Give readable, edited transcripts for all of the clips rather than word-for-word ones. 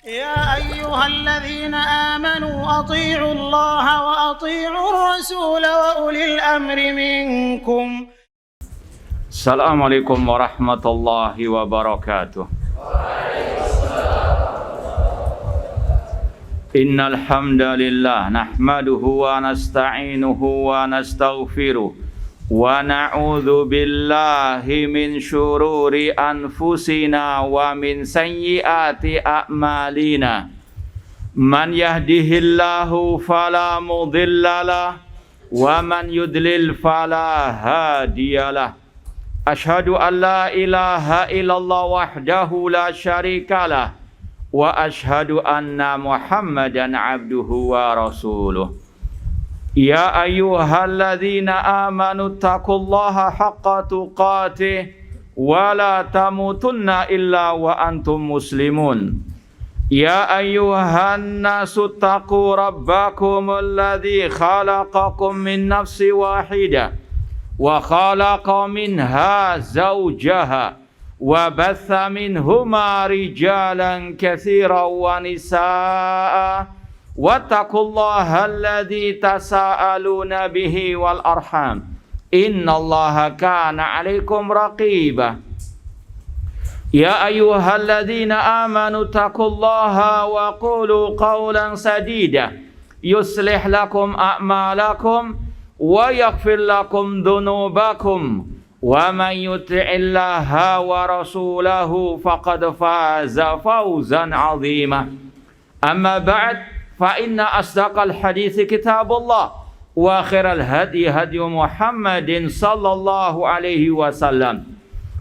يا أيها الذين آمنوا أطيعوا الله وأطيعوا الرسول وأولي الأمر منكم. Assalamualaikum warahmatullahi wabarakatuh. Innal hamdalillah nahmaduhu wa nasta'inuhu wa nastaghfiruh wa na'udzu billahi min syururi anfusina wa min sayyiati a'malina. Man yahdihillahu fala mudhillalah wa man yudlil fala hadiyalah. Ashhadu an la ilaha illallah wahdahu la syarikalah wa ashhadu anna Muhammadan abduhu wa rasuluh. Ya ayyuhalladzina amanu taqullaha haqqa tuqatih wa la tamutunna illa wa antum muslimun. Ya ayyuhan nasu taqu rabbakumul ladzi khalaqakum min nafsin wahidah wa khalaqa minha zawjaha wa batha minhuma rijalan katsiran wa nisaa wattaqullaha alladzi tasaaluna bihi wal arham innallaha kana 'alaikum raqiba. Ya ayyuhalladzina amanu taqullaha wa qulu qawlan sadida yuslih lakum a'malakum wa yaghfir lakum dhunubakum wa man yuti'illaha wa rasulahu faqad faza fawzan 'azima. Amma ba'd, fa inna asdaqal hadithi kitabullah wa khairal hadi hadi Muhammadin sallallahu alaihi wasallam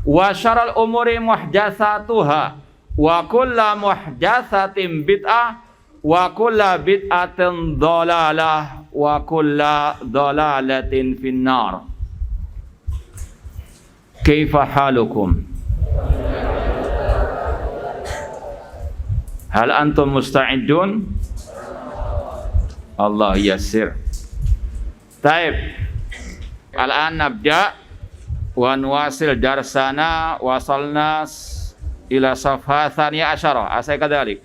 wa syarrul umuri muhdatsatuha wa kullu muhdatsatin bid'ah wa kullu bid'atin dhalalah wa kullu dhalalatin finnar. Kaifa halukum? Hal antum musta'idun? Allah yassir. Taib. Al-an nabda wa nuwasil darsana wasalna ila safha thaniyah asyara. Asai kadalik.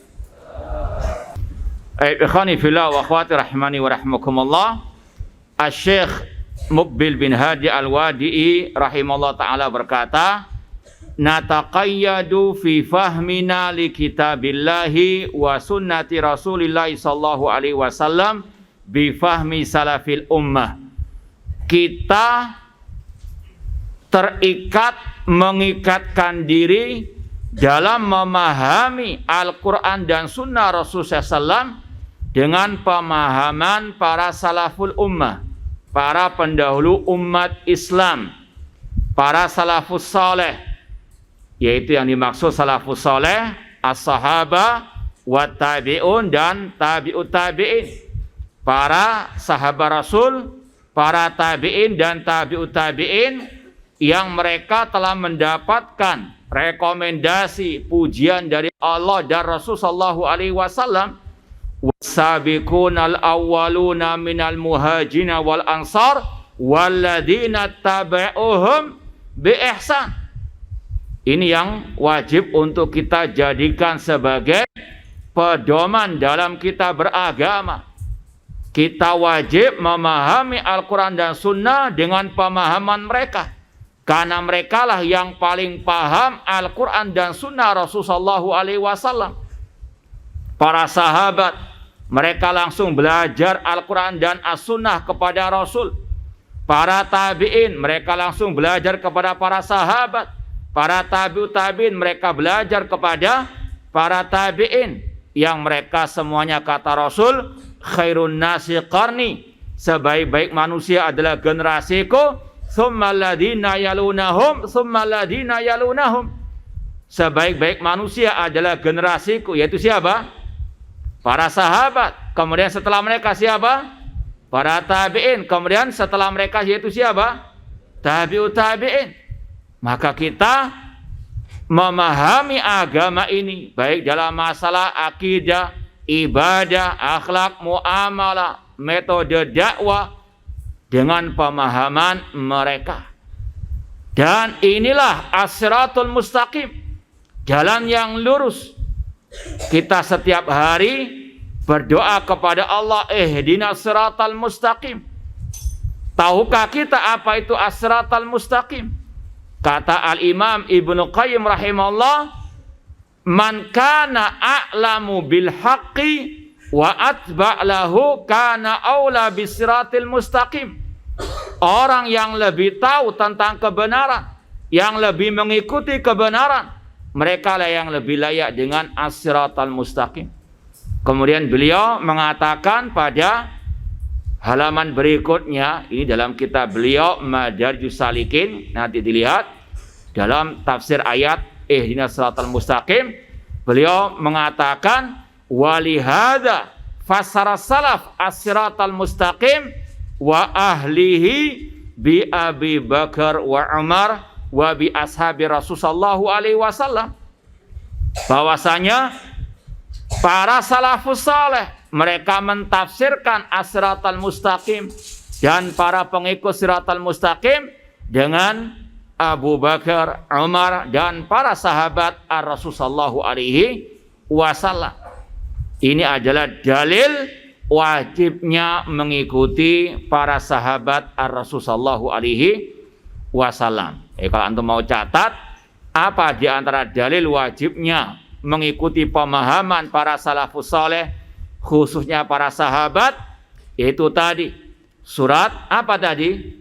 Ikhwani fillah wa akhwati rahimani wa rahmakumullah. Asy-Syaikh Muqbil bin Hadi Al-Wadi'i rahimallahu ta'ala berkata, nataqayyadu fi fahmina li kitabillahi wa sunnati rasulillahi sallallahu alaihi wasallam bi fahmi salafil ummah. Kita terikat, mengikatkan diri dalam memahami Al-Quran dan sunnah Rasulullah SAW dengan pemahaman para salaful ummah, para pendahulu umat Islam, para salafus saleh, yaitu yang dimaksud salafus saleh as-sahaba wa tabi'un dan tabi'ut tabi'in, para sahabat Rasul, para tabi'in dan tabi'ut tabi'in yang mereka telah mendapatkan rekomendasi pujian dari Allah dan Rasul sallallahu alaihi wasallam. Wasabiqunal awwaluna minal muhajirin wal ansar walladzina tabauhum bi ihsan. Ini yang wajib untuk kita jadikan sebagai pedoman dalam kita beragama. Kita wajib memahami Al-Quran dan Sunnah dengan pemahaman mereka, karena merekalah yang paling paham Al-Quran dan Sunnah Rasulullah SAW. Para sahabat, mereka langsung belajar Al-Quran dan As-Sunnah kepada Rasul. Para tabi'in, mereka langsung belajar kepada para sahabat. Para tabi'ut tabi'in, mereka belajar kepada para tabi'in, yang mereka semuanya kata Rasul, khairun nasi qarni, sebaik-baik manusia adalah generasiku, tsumma alladziina yalunahum, tsumma alladziina yalunahum. Sebaik-baik manusia adalah generasiku, yaitu siapa? Para sahabat. Kemudian setelah mereka siapa? Para tabi'in. Kemudian setelah mereka yaitu siapa? Tabi'ut tabi'in. Maka kita memahami agama ini baik dalam masalah akidah, ibadah, akhlak, muamalah, metode dakwah dengan pemahaman mereka. Dan inilah as-siratul mustaqim, jalan yang lurus, kita setiap hari berdoa kepada Allah, ihdinas siratal mustaqim. Tahukah kita apa itu as-siratal mustaqim? Kata Al-Imam Ibnu Qayyim rahimahullah, man kana a'lamu bil haqqi wa atba'lahu kana aula bisiratil mustaqim. Orang yang lebih tahu tentang kebenaran, yang lebih mengikuti kebenaran, mereka lah yang lebih layak dengan as-siratal mustaqim. Kemudian beliau mengatakan pada halaman berikutnya, ini dalam kitab beliau Madarijus Salikin, nanti dilihat dalam tafsir ayat ihdinas siratal mustaqim, beliau mengatakan walihada fasara salaf as-siratal mustaqim wa ahlihi bi Abi Bakar wa Umar wa bi ashabi Rasulullah sallallahu alaihi wasallam. Bahwasanya para salafus saleh mereka mentafsirkan as-siratal mustaqim dan para pengikut siratal mustaqim dengan Abu Bakar, Umar dan para sahabat Ar-Rasul sallallahu alaihi wasallam. Ini adalah dalil wajibnya mengikuti para sahabat Ar-Rasul sallallahu alaihi wasallam. Kalau antum mau catat, apa di antara dalil wajibnya mengikuti pemahaman para salafus saleh, khususnya para sahabat, itu tadi surat apa tadi?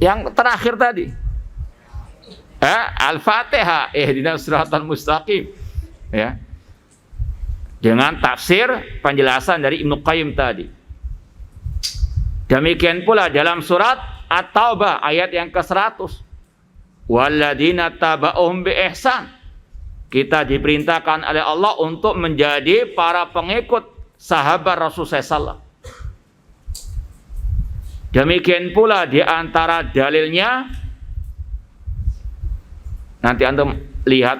Yang terakhir tadi, Al-Fatihah, ihdinas siratal mustaqim, ya, dengan tafsir penjelasan dari Ibnu Qayyim tadi. Demikian pula dalam surat At-Taubah ayat yang ke-100, walladzina taba'uhum bi ihsan. Kita diperintahkan oleh Allah untuk menjadi para pengikut sahabat Rasul SAW. Demikian pula di antara dalilnya, nanti antum lihat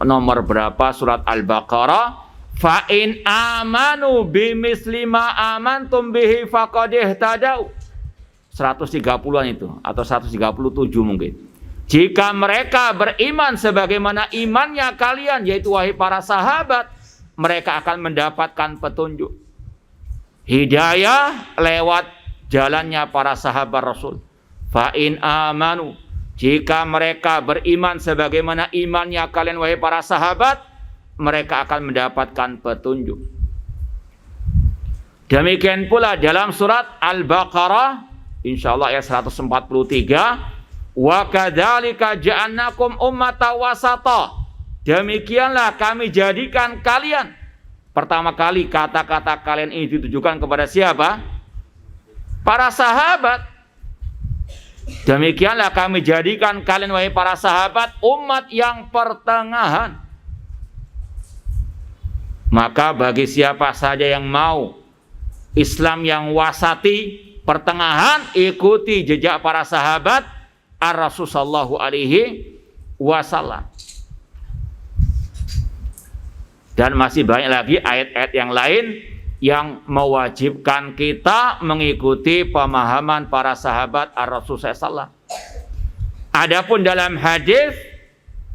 nomor berapa surat Al-Baqarah, fa in amanu bimisli ma amantum bihi faqad ihtadau. 130-an itu atau 137 mungkin. Jika mereka beriman sebagaimana imannya kalian, yaitu wahai para sahabat, mereka akan mendapatkan petunjuk. Hidayah lewat jalannya para sahabat Rasul. Fa in amanu, jika mereka beriman sebagaimana imannya kalian wahai para sahabat, mereka akan mendapatkan petunjuk. Demikian pula dalam surat Al-Baqarah, insyaallah ayat 143, wa kadzalika ja'alnakum ummatan wasata. Demikianlah kami jadikan kalian. Pertama kali kata-kata kalian ini ditujukan kepada siapa? Para sahabat. Demikianlah kami jadikan kalian wahai para sahabat umat yang pertengahan. Maka bagi siapa saja yang mau Islam yang wasati, pertengahan, ikuti jejak para sahabat Ar-Rasul sallallahu alaihi wasallam. Dan masih banyak lagi ayat-ayat yang lain yang mewajibkan kita mengikuti pemahaman para sahabat Ar-Rasul sallallahu. Adapun dalam hadis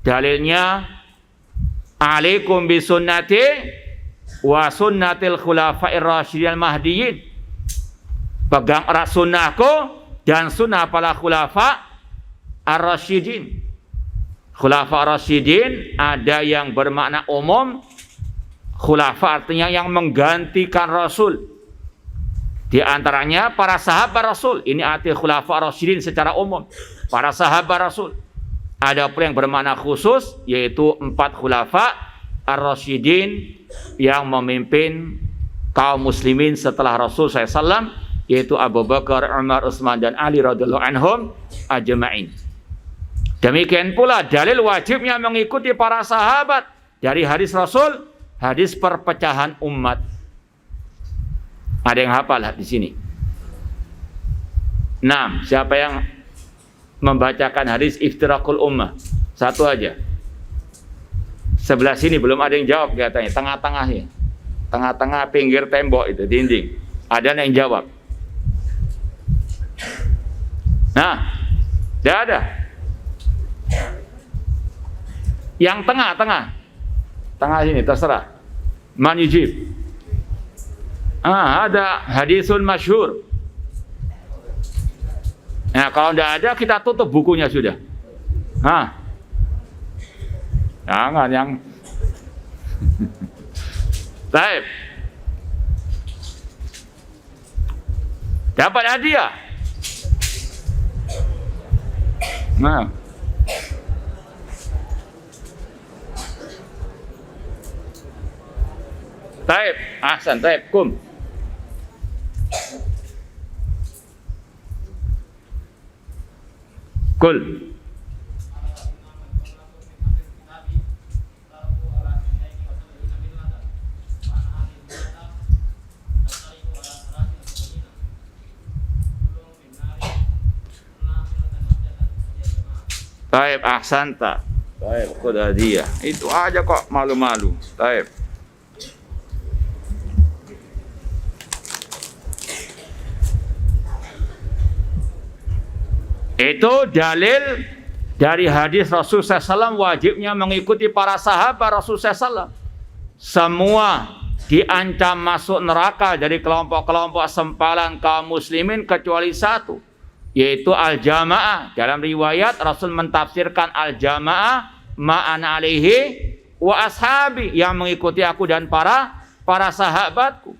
dalilnya alaikum bisunnati wa sunnatil khulafa'ir rasyidin mahdiyyin. Pegang erat sunnahku dan sunnah para khulafa Ar-Rasyidin. Khulafa Ar-Rasyidin ada yang bermakna umum. Khulafa artinya yang menggantikan Rasul. Di antaranya para sahabat Rasul. Ini arti Khulafa Ar-Rasyidin secara umum. Para sahabat Rasul. Ada pula yang bermakna khusus, yaitu 4 Khulafa Ar-Rasyidin yang memimpin kaum muslimin setelah Rasul SAW, yaitu Abu Bakar, Umar, Utsman dan Ali radhiyallahu anhum ajma'in. Demikian pula dalil wajibnya mengikuti para sahabat dari hadis Rasul, hadis perpecahan umat. Ada yang hafal di sini? 6. Siapa yang membacakan hadis iftirakul ummah? Satu aja. Sebelah sini belum ada yang jawab katanya. Tengah-tengahnya, tengah-tengah pinggir tembok itu, dinding. Ada yang jawab? Nah, tidak ada. Yang tengah sini terserah. Man yujib. Ada hadisun masyhur. Nah, kalau tidak ada kita tutup bukunya sudah. Jangan yang Baik. Dapat hadiah. Nah. Taib, ahsan, taib, kum. Kul. Taib, ahsanta. Taib, kuda dia. Itu aja kok malu-malu. Taib. Itu dalil dari hadis Rasulullah SAW wajibnya mengikuti para sahabat Rasulullah SAW. Semua diancam masuk neraka dari kelompok-kelompok sempalan kaum muslimin kecuali satu, yaitu al-jamaah. Dalam riwayat Rasul mentafsirkan al-jamaah ma'ana alaihi wa ashabi, yang mengikuti aku dan para sahabatku.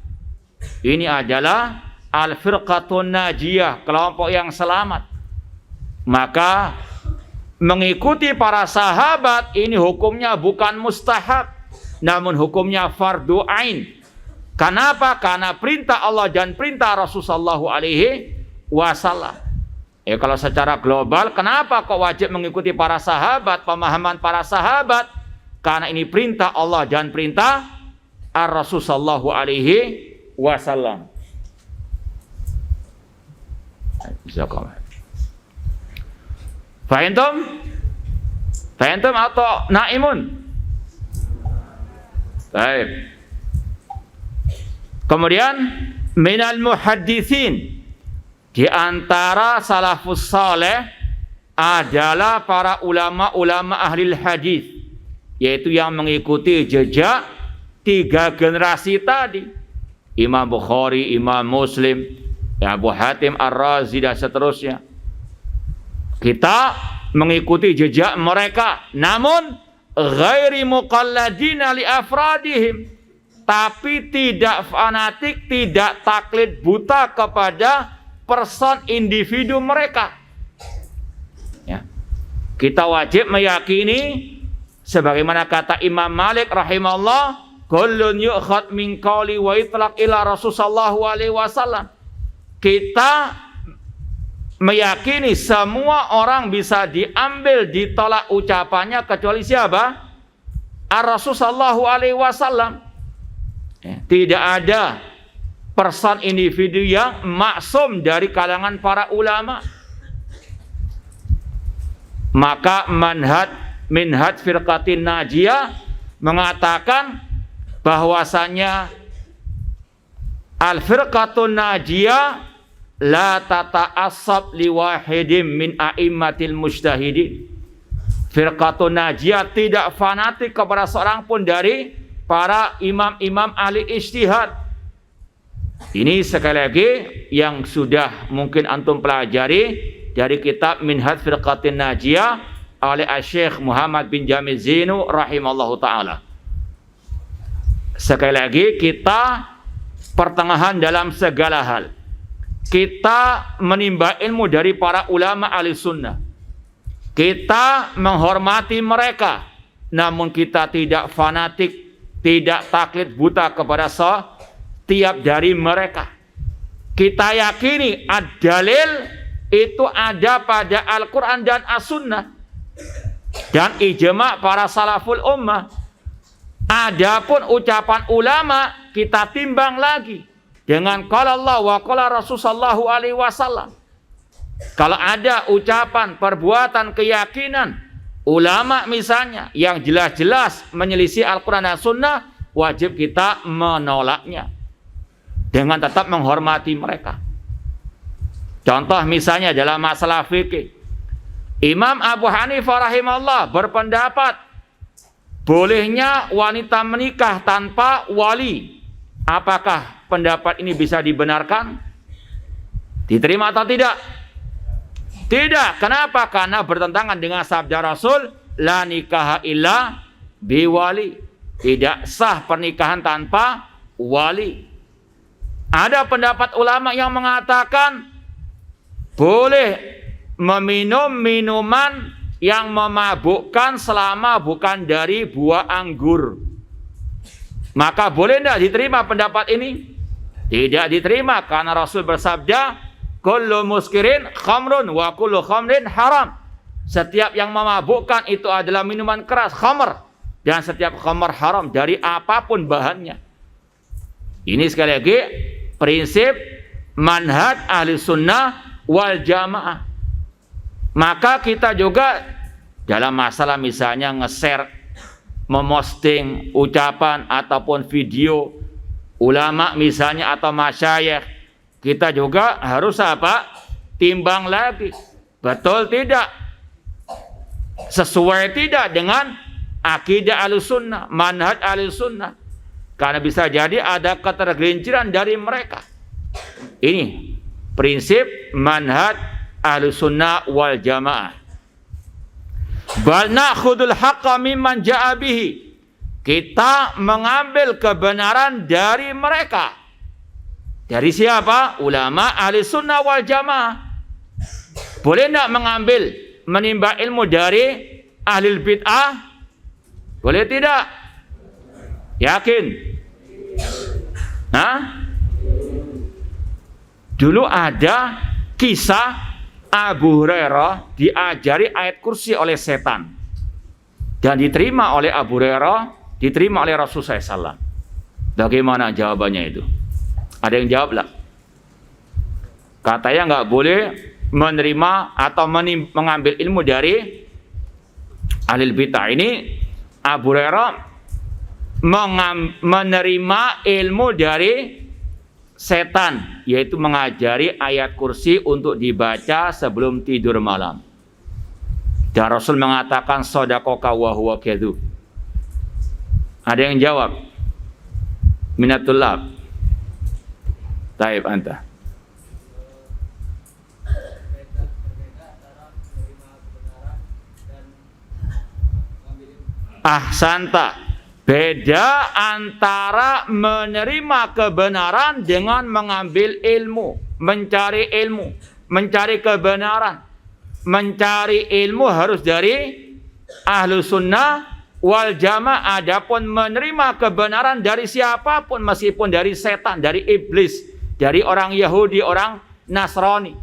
Ini adalah al-firqatun najiyah, kelompok yang selamat. Maka mengikuti para sahabat ini hukumnya bukan mustahab, namun hukumnya fardu ain. Kenapa? Karena perintah Allah dan perintah Rasulullah SAW. Kalau secara global, kenapa kok wajib mengikuti para sahabat? Pemahaman para sahabat, karena ini perintah Allah dan perintah Rasulullah SAW. Fahintum atau naimun? Baik. Kemudian minal muhadditsin, di antara salafus saleh adalah para ulama-ulama ahli hadis, yaitu yang mengikuti jejak 3 generasi tadi. Imam Bukhari, Imam Muslim, Abu Hatim Ar-Razi dan seterusnya. Kita mengikuti jejak mereka, namun ghairi muqalladina li afradihim, tapi tidak fanatik, tidak taklid buta kepada person individu mereka. Ya. Kita wajib meyakini sebagaimana kata Imam Malik rahimahullah, kullun yu'khad min qawli wa itlaq ila Rasulullah SAW. Kita meyakini semua orang bisa diambil, ditolak ucapannya kecuali siapa? Ar-Rasul SAW. Tidak ada person individu yang maksum dari kalangan para ulama. Maka minhaj firqatin najiyah mengatakan bahwasanya al-firqatun najiyah la tata'assab liwahidim min a'immatil mujtahidin. Firqatun najiyah tidak fanatik kepada seorang pun dari para imam-imam ahli ijtihad. Ini sekali lagi yang sudah mungkin antum pelajari dari kitab Minhaj Firqatin Najiyah oleh Syekh Muhammad bin Jamil Zainu rahimallahu ta'ala. Sekali lagi, kita pertengahan dalam segala hal. Kita menimba ilmu dari para ulama ahli sunnah. Kita menghormati mereka, namun kita tidak fanatik, tidak taklid buta kepada setiap dari mereka. Kita yakini ad-dalil itu ada pada Al-Quran dan As-Sunnah dan ijma' para salaful ummah. Adapun ucapan ulama kita timbang lagi dengan qala Allah wa qala Rasulullah SAW. Kalau ada ucapan, perbuatan, keyakinan ulama misalnya yang jelas-jelas menyelisih Al-Quran dan Sunnah, wajib kita menolaknya dengan tetap menghormati mereka. Contoh misalnya dalam masalah fikih, Imam Abu Hanifah rahimahullah berpendapat bolehnya wanita menikah tanpa wali. Apakah pendapat ini bisa dibenarkan? Diterima atau tidak? Tidak. Kenapa? Karena bertentangan dengan sabda Rasul, la nikaha illa biwali. Tidak sah pernikahan tanpa wali. Ada pendapat ulama yang mengatakan boleh meminum minuman yang memabukkan selama bukan dari buah anggur. Maka boleh tidak diterima pendapat ini? Tidak diterima karena Rasul bersabda, kullu muskirin khamrun wa kullu khamrin haram. Setiap yang memabukkan itu adalah minuman keras, khamr. Dan setiap khamr haram dari apapun bahannya. Ini sekali lagi prinsip manhaj ahli sunnah wal jamaah. Maka kita juga dalam masalah misalnya nge-share, memosting ucapan ataupun video ulama misalnya atau masyayikh, kita juga harus apa? Timbang lagi. Betul tidak? Sesuai tidak dengan akidah Ahlussunnah, manhaj Ahlussunnah? Karena bisa jadi ada ketergelinciran dari mereka. Ini prinsip manhaj Ahlussunnah wal jamaah. Bal na'khudul haqqa mimman ja'a bihi. Kita mengambil kebenaran dari mereka. Dari siapa? Ulama Ahlussunnah wal jamaah. Boleh tidak mengambil, menimba ilmu dari ahli bid'ah? Boleh tidak? Yakin? Hah? Dulu ada kisah Abu Hurairah diajari ayat kursi oleh setan. Dan diterima oleh Abu Hurairah, diterima oleh Rasulullah SAW. Bagaimana jawabannya itu? Ada yang jawab lah. Katanya nggak boleh menerima atau mengambil ilmu dari ahli bid'ah. Ini Abu Hurairah menerima ilmu dari setan, yaitu mengajari ayat kursi untuk dibaca sebelum tidur malam. Dan Rasul mengatakan shadaqaka wa huwa kadzub. Ada yang jawab? Minatullah. Taib anta. Ahsanta. Beda antara menerima kebenaran dengan mengambil ilmu, mencari ilmu, mencari kebenaran. Mencari ilmu harus dari Ahlussunnah wal jamaah. Adapun menerima kebenaran dari siapapun, meskipun dari setan, dari iblis, dari orang Yahudi, orang Nasrani.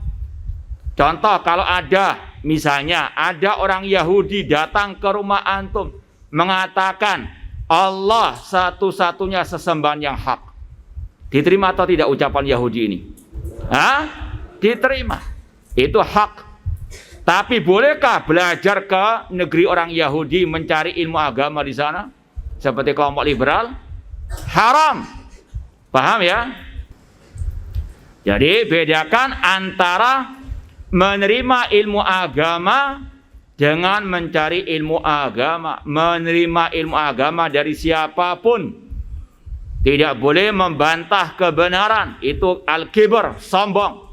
Contoh, kalau ada misalnya ada orang Yahudi datang ke rumah antum mengatakan Allah satu-satunya sesembahan yang hak. Diterima atau tidak ucapan Yahudi ini? Hah? Diterima. Itu hak. Tapi bolehkah belajar ke negeri orang Yahudi mencari ilmu agama di sana? Seperti kelompok liberal? Haram. Paham ya? Jadi bedakan antara menerima ilmu agama dengan mencari ilmu agama. Menerima ilmu agama dari siapapun. Tidak boleh membantah kebenaran. Itu al-kibr, sombong.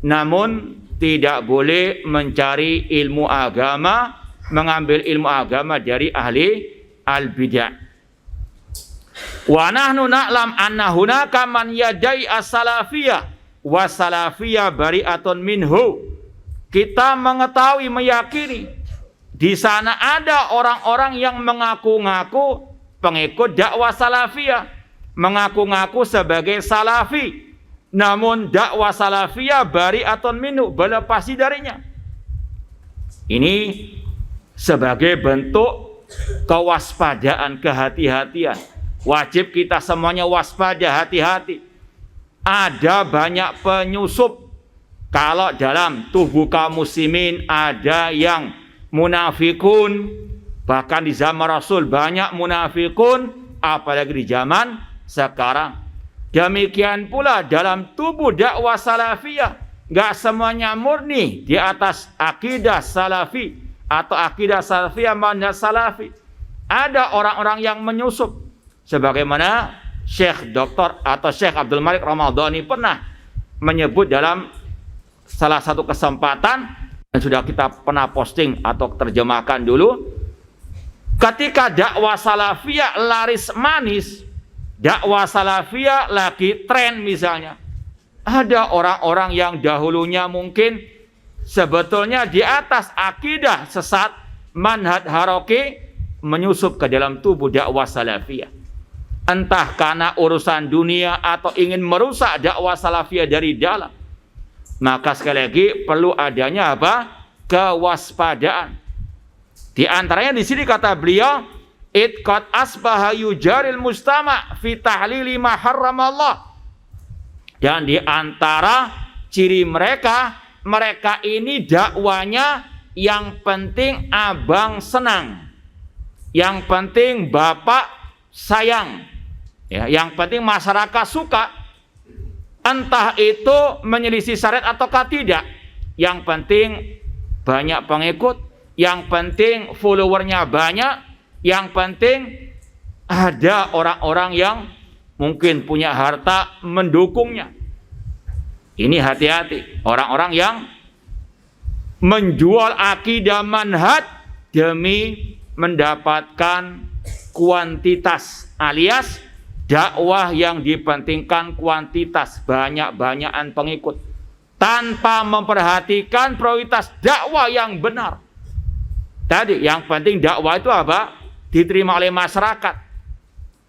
Namun tidak boleh mencari ilmu agama, mengambil ilmu agama dari ahli al-bid'ah. Wa nahnu na'lam anna hunaka man yadai as-salafiyah wa salafiyah bari'atun minhu. Kita mengetahui, meyakini di sana ada orang-orang yang mengaku-ngaku pengikut dakwah salafiyah, mengaku-ngaku sebagai salafi, namun dakwah salafiyah bari'atun minhu, berlepasi darinya. Ini sebagai bentuk kewaspadaan, kehati-hatian. Wajib kita semuanya waspada, hati-hati. Ada banyak penyusup. Kalau dalam tubuh kaum muslimin ada yang munafikun, bahkan di zaman Rasul banyak munafikun, apalagi di zaman sekarang. Demikian pula dalam tubuh dakwah salafiyah, nggak semuanya murni di atas akidah salafi atau akidah salafiyah manhaj salafi. ada orang-orang yang menyusup. Sebagaimana Syekh Dr. atau Syekh Abdul Malik Ramadhani pernah menyebut dalam salah satu kesempatan, dan sudah kita pernah posting atau terjemahkan dulu, ketika dakwah salafiyah laris manis, dakwah salafiyah lagi tren misalnya, ada orang-orang yang dahulunya mungkin sebetulnya di atas akidah sesat, manhaj haroki, menyusup ke dalam tubuh dakwah salafiyah. Entah karena urusan dunia atau ingin merusak dakwah salafiyah dari dalam. Maka sekali lagi perlu adanya apa? Kewaspadaan. Di antaranya di sini kata beliau, qad asbaha yujaril mustama fi tahlili ma harramallah. Dan di antara ciri mereka ini dakwanya yang penting abang senang, yang penting bapak sayang, ya, yang penting masyarakat suka. Entah itu menyelisih syariat ataukah tidak, yang penting banyak pengikut, yang penting followernya banyak, yang penting ada orang-orang yang mungkin punya harta mendukungnya. Ini hati-hati, orang-orang yang menjual akidah manhaj demi mendapatkan kuantitas, alias dakwah yang dipentingkan kuantitas, banyak-banyakan pengikut, tanpa memperhatikan prioritas dakwah yang benar. Tadi yang penting dakwah itu apa? Diterima oleh masyarakat,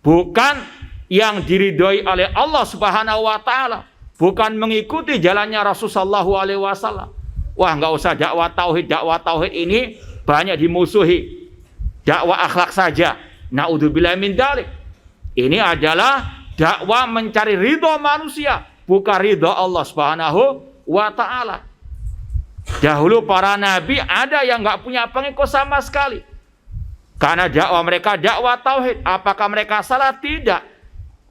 bukan yang diridhoi oleh Allah Subhanahu wa taala, bukan mengikuti jalannya Rasulullah SAW. Wah, nggak usah dakwah tauhid ini banyak dimusuhi. Dakwah akhlak saja. Naudzubillah min dzalik. Ini adalah dakwah mencari ridho manusia, bukan ridho Allah Subhanahu wa taala. Dahulu para nabi ada yang nggak punya pengikut sama sekali, karena dakwah mereka dakwah tauhid. Apakah mereka salah? Tidak.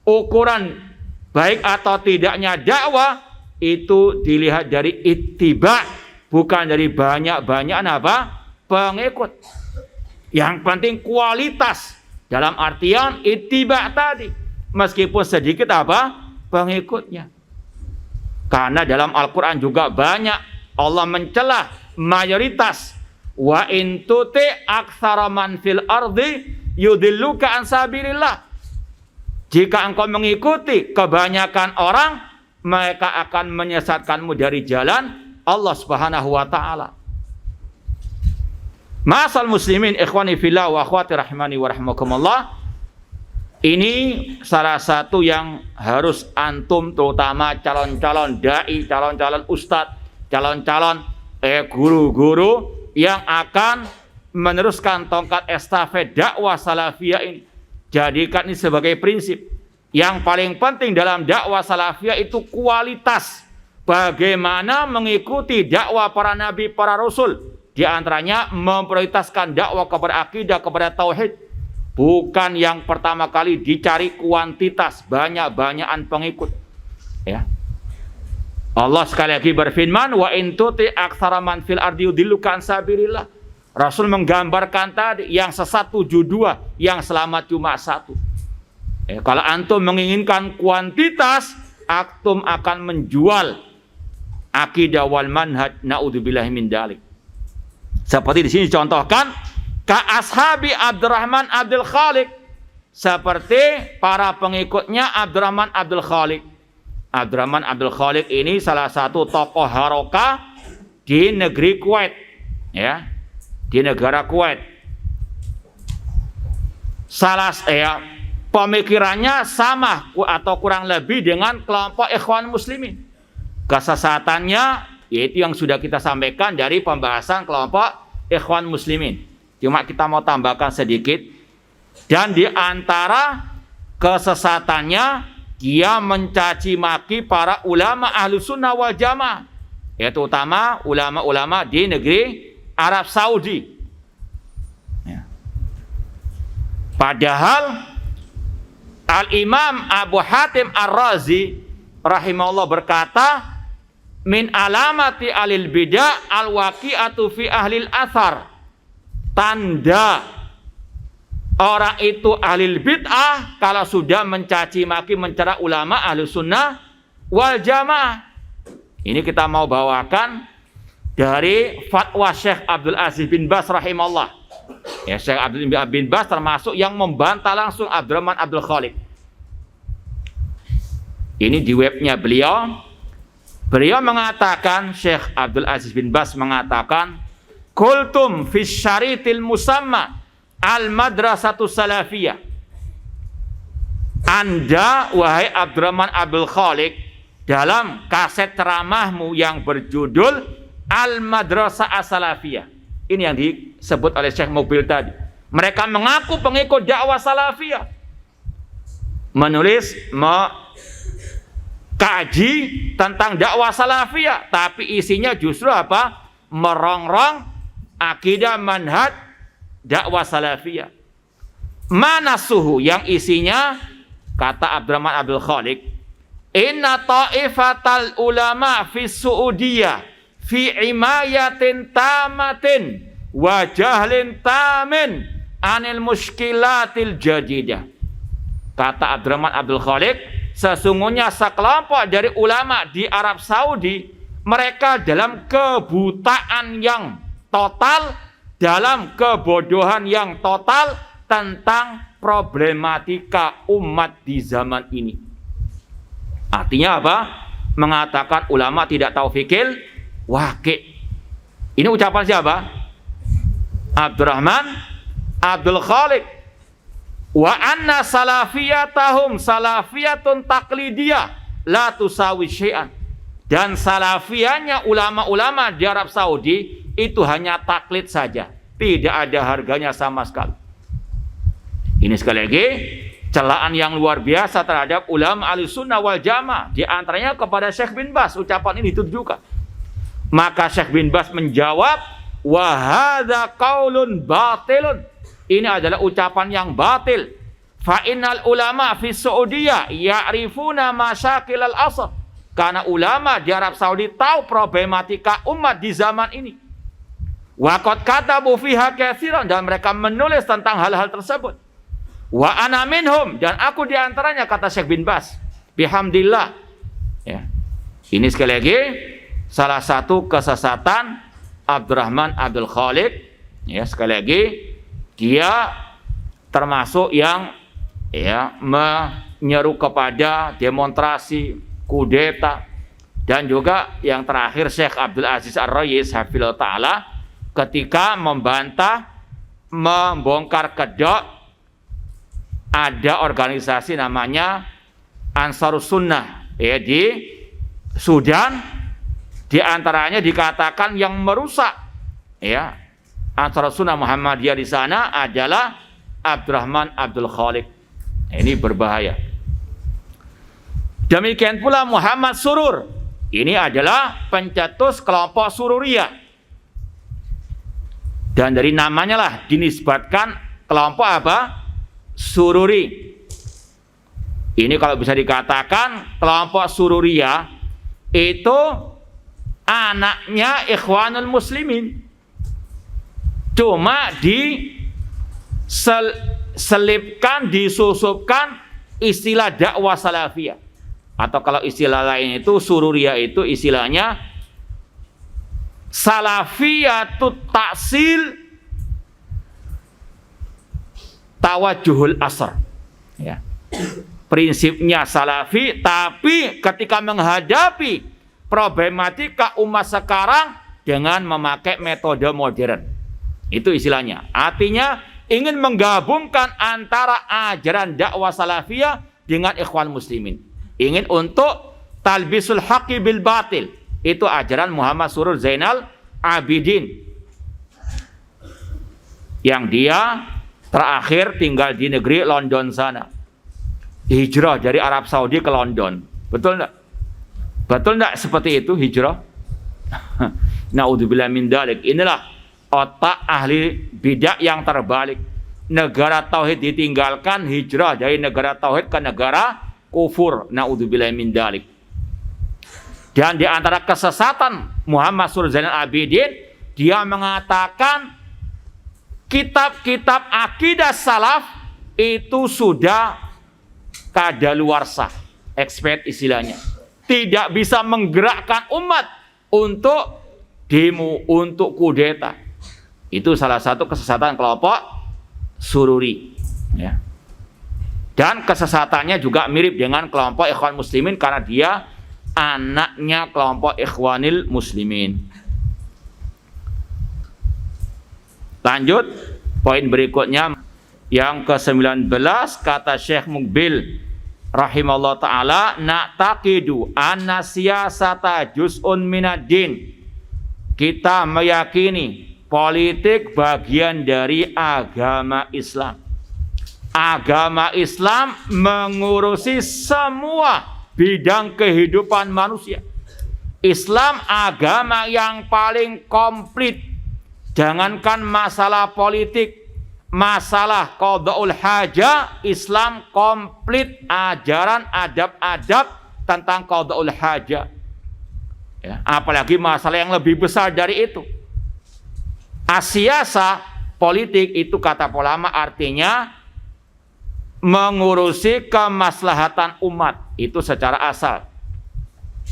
Ukuran baik atau tidaknya dakwah itu dilihat dari ittiba, bukan dari banyak-banyakan apa? Pengikut. Yang penting kualitas, dalam artian ittiba tadi, meskipun sedikit apa? Pengikutnya. Karena dalam Al-Quran juga banyak Allah mencela mayoritas. Wa in tuti aktsara man fil ardi yudilluka an sabilillah. Jika engkau mengikuti kebanyakan orang, mereka akan menyesatkanmu dari jalan Allah Subhanahu wa taala. Ma'asal muslimin ikhwani fillah wa akhwati rahimani wa rahimakumullah. Ini salah satu yang harus antum, terutama calon-calon dai, calon-calon ustadz, calon-calon guru-guru yang akan meneruskan tongkat estafet dakwah salafiyah ini, jadikan ini sebagai prinsip. Yang paling penting dalam dakwah salafiyah itu kualitas. Bagaimana mengikuti dakwah para nabi, para rasul. Di antaranya memprioritaskan dakwah kepada akidah, kepada tauhid. Bukan yang pertama kali dicari kuantitas, banyak-banyakan pengikut. Ya. Allah sekali lagi berfirman, wa in tuti aktsara man fil ardi yudilluka an sabilillah. Rasul menggambarkan tadi, yang sesat 72, yang selamat cuma 1. Kalau antum menginginkan kuantitas, antum akan menjual akidah wal manhaj, naudzubillahi min dzalik. Seperti di sini contohkan, ka ashabi Abdurrahman Abdul Khaliq, seperti para pengikutnya Abdurrahman Abdul Khaliq. Abdurrahman Abdul Khaliq ini salah satu tokoh haroka di negeri Kuwait, ya, di negara Kuwait. Pemikirannya sama atau kurang lebih dengan kelompok Ikhwan Muslimin. Kesesatannya yaitu yang sudah kita sampaikan dari pembahasan kelompok Ikhwan Muslimin. Cuma kita mau tambahkan sedikit. Dan di antara kesesatannya, dia mencaci maki para ulama ahlu sunnah wal jamaah, yaitu utama ulama-ulama di negeri Arab Saudi. Ya. Padahal Al-Imam Abu Hatim Ar-Razi rahimahullah berkata, min alamati alil bidah al-waqi'atu fi ahlil athar. Tanda orang itu ahli bid'ah kalau sudah mencaci maki mencela ulama ahli sunnah wal jamaah. Ini kita mau bawakan dari fatwa Syekh Abdul Aziz bin Baz rahimahullah. Ya, Syekh Abdul bin Baz termasuk yang membantah langsung Abdurrahman Abdul Khaliq. Ini di webnya beliau. Beliau mengatakan, Syekh Abdul Aziz bin Baz mengatakan, "Qultum fi syaritil musamma al-madrasatu salafiyah." Anda, wahai Abdurrahman Abdul Khaliq, dalam kaset ceramahmu yang berjudul Al-Madrasah As-Salafiyah. Ini yang disebut oleh Syekh Mukbil tadi. Mereka mengaku pengikut dakwah salafiyah. Menulis, kaji tentang dakwah salafiyah, tapi isinya justru apa? Merongrong akidah manhaj dakwah salafiyah. Mana suhu yang isinya? Kata Abdurrahman Abdul Khaliq, inna ta'ifatal ulama fi Saudiyah fi imayatin tamatin wa jahlin tamin anil muskilatil jadidah. Kata Abdurrahman Abdul Khaliq, sesungguhnya sekelompok dari ulama di Arab Saudi, mereka dalam kebutaan yang total, dalam kebodohan yang total tentang problematika umat di zaman ini. Artinya apa? Mengatakan ulama tidak tahu fikih waqi'. Ini ucapan siapa? Abdurrahman Abdul Khaliq. Wa anna salafiyatahum salafiyatun taqlidiyah la tusawi syai'an. Dan salafiyahnya ulama-ulama di Arab Saudi itu hanya taklid saja, tidak ada harganya sama sekali. Ini sekali lagi celaan yang luar biasa terhadap ulama Ahlussunnah wal Jamaah, di antaranya kepada Syekh bin Baz. Ucapan ini ditujukan. Maka Syekh bin Baz menjawab, wa hadza qaulun batilun. Ini adalah ucapan yang batil. Fa innal ulama fi Saudiyah ya'rifuna masyakil al-asr. Karena ulama di Arab Saudi tahu problematika umat di zaman ini. Wa qad katabu fiha katsiran, dan mereka menulis tentang hal-hal tersebut. Wa ana minhum, dan aku di antaranya, kata Syekh bin Baz. Bihamdillah. Ya. Ini sekali lagi salah satu kesesatan Abdurrahman Abdul Khaliq. Ya, sekali lagi dia termasuk yang menyeru kepada demonstrasi, kudeta, dan juga yang terakhir Syekh Abdul Aziz Ar-Rayis hafizahullah taala ketika membongkar kedok ada organisasi namanya Ansarus Sunnah di Sudan, di antaranya dikatakan yang merusak Ansarus Sunnah Muhammadiyah di sana adalah Abdurrahman Abdul Khaliq. Ini berbahaya. Demikian pula Muhammad Surur, ini adalah pencetus kelompok Sururiyah, dan dari namanya lah dinisbatkan kelompok apa? Sururi. Ini kalau bisa dikatakan kelompok Sururiyah itu anaknya Ikhwanul Muslimin, cuma diselipkan, disusupkan istilah dakwah salafiyah, atau kalau istilah lain itu Sururiyah itu istilahnya salafiyatut ta'sil tawajuhul asr. Ya. Prinsipnya salafi, tapi ketika menghadapi problematika umat sekarang dengan memakai metode modern. Itu istilahnya. Artinya ingin menggabungkan antara ajaran dakwah salafiyah dengan ikhwan muslimin. Ingin untuk talbisul haqqi bil batil. Itu ajaran Muhammad Surur Zainal Abidin, yang dia terakhir tinggal di negeri London sana. Hijrah dari Arab Saudi ke London. Betul enggak? Betul enggak seperti itu hijrah? Naudzubillah min dzalik. Inilah otak ahli bidah yang terbalik. Negara tauhid ditinggalkan, hijrah dari negara tauhid ke negara kufur. Naudzubillah min dzalik. Dan di antara kesesatan Muhammad Surur Zainal Abidin, dia mengatakan kitab-kitab akidah salaf itu sudah kadaluarsa, expert istilahnya. Tidak bisa menggerakkan umat untuk demo, untuk kudeta. Itu salah satu kesesatan kelompok Sururi. Ya. Dan kesesatannya juga mirip dengan kelompok Ikhwan Muslimin karena dia anaknya kelompok Ikhwanil Muslimin. Lanjut, poin berikutnya yang ke-19, kata Syekh Muqbil rahimahullah ta'ala, na'taqidu anna siyasata juz'un minad-din. Kita meyakini politik bagian dari agama Islam. Agama Islam mengurusi semua bidang kehidupan manusia. Islam agama yang paling komplit. Jangankan masalah politik, masalah qada'ul haja, Islam komplit ajaran adab-adab tentang qada'ul haja. Ya, apalagi masalah yang lebih besar dari itu. Asyasa politik itu kata ulama artinya mengurusi kemaslahatan umat, itu secara asal.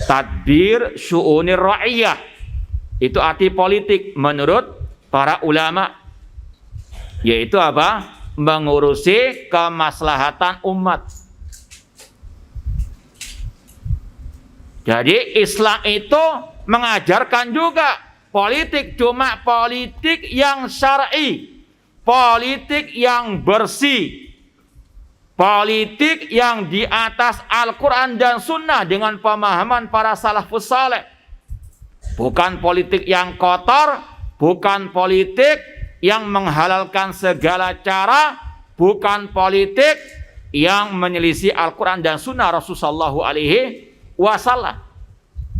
Tadbir syu'unir ra'iyah, itu arti politik menurut para ulama, yaitu apa? Mengurusi kemaslahatan umat. Jadi Islam itu mengajarkan juga politik, cuma politik yang syar'i, politik yang bersih, politik yang di atas Al-Quran dan Sunnah dengan pemahaman para salafus saleh. Bukan politik yang kotor, bukan politik yang menghalalkan segala cara, bukan politik yang menyelisih Al-Quran dan Sunnah Rasulullah SAW.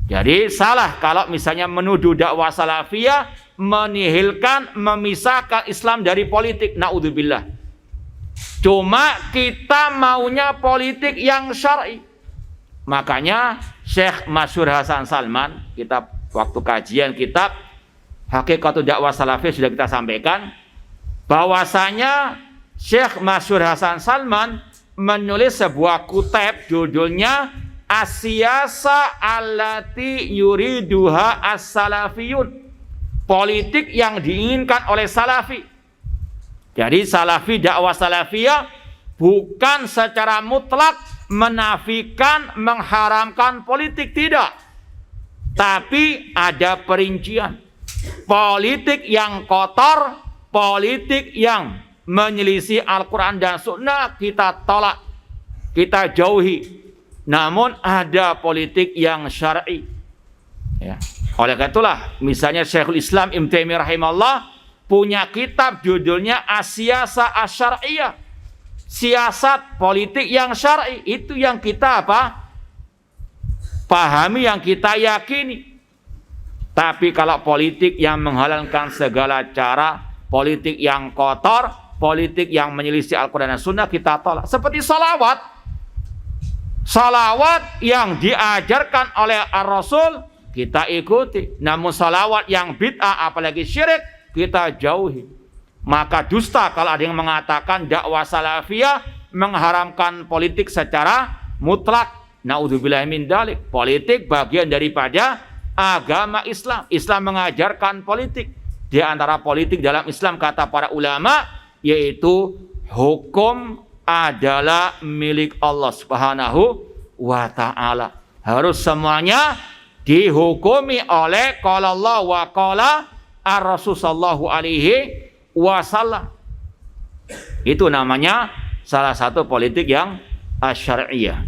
Jadi salah kalau misalnya menuduh dakwah salafiyah menihilkan, memisahkan Islam dari politik. Naudzubillah. Cuma kita maunya politik yang syar'i. Makanya Syekh Masyhur Hasan Salman, kita waktu kajian kitab Hakikatul Dakwah Salafiyah sudah kita sampaikan bahwasanya Syekh Masyhur Hasan Salman menulis sebuah kitab judulnya As-Siyasa allati yuriduha as-salafiyun, politik yang diinginkan oleh salafi. Jadi salafi, dakwah salafiyah bukan secara mutlak menafikan, mengharamkan politik, tidak. Tapi ada perincian. Politik yang kotor, politik yang menyelisih Al-Quran dan Sunnah kita tolak, kita jauhi. Namun ada politik yang syar'i. Ya. Oleh karena itulah, misalnya Syekhul Islam Ibnu Taimiyah rahimahullah punya kitab judulnya As-Siyasa Asy-Syar'iyyah. Siasat politik yang syar'i, itu yang kita apa? Pahami, yang kita yakini. Tapi kalau politik yang menghalalkan segala cara, politik yang kotor, politik yang menyelisih Al-Quran dan Sunnah kita tolak. Seperti salawat. Salawat yang diajarkan oleh Ar-Rasul kita ikuti. Namun salawat yang bid'ah apalagi syirik kita jauhi. Maka dusta kalau ada yang mengatakan dakwah salafiyah mengharamkan politik secara mutlak. Naudzubillah min dzalik. Politik bagian daripada agama Islam. Islam mengajarkan politik. Di antara politik dalam Islam kata para ulama yaitu hukum adalah milik Allah Subhanahu wa ta'ala. Harus semuanya dihukumi oleh qala Allah wa qala Ar-Rasul sallallahu alaihi wasallam. Itu namanya salah satu politik yang asy-syar'iyyah.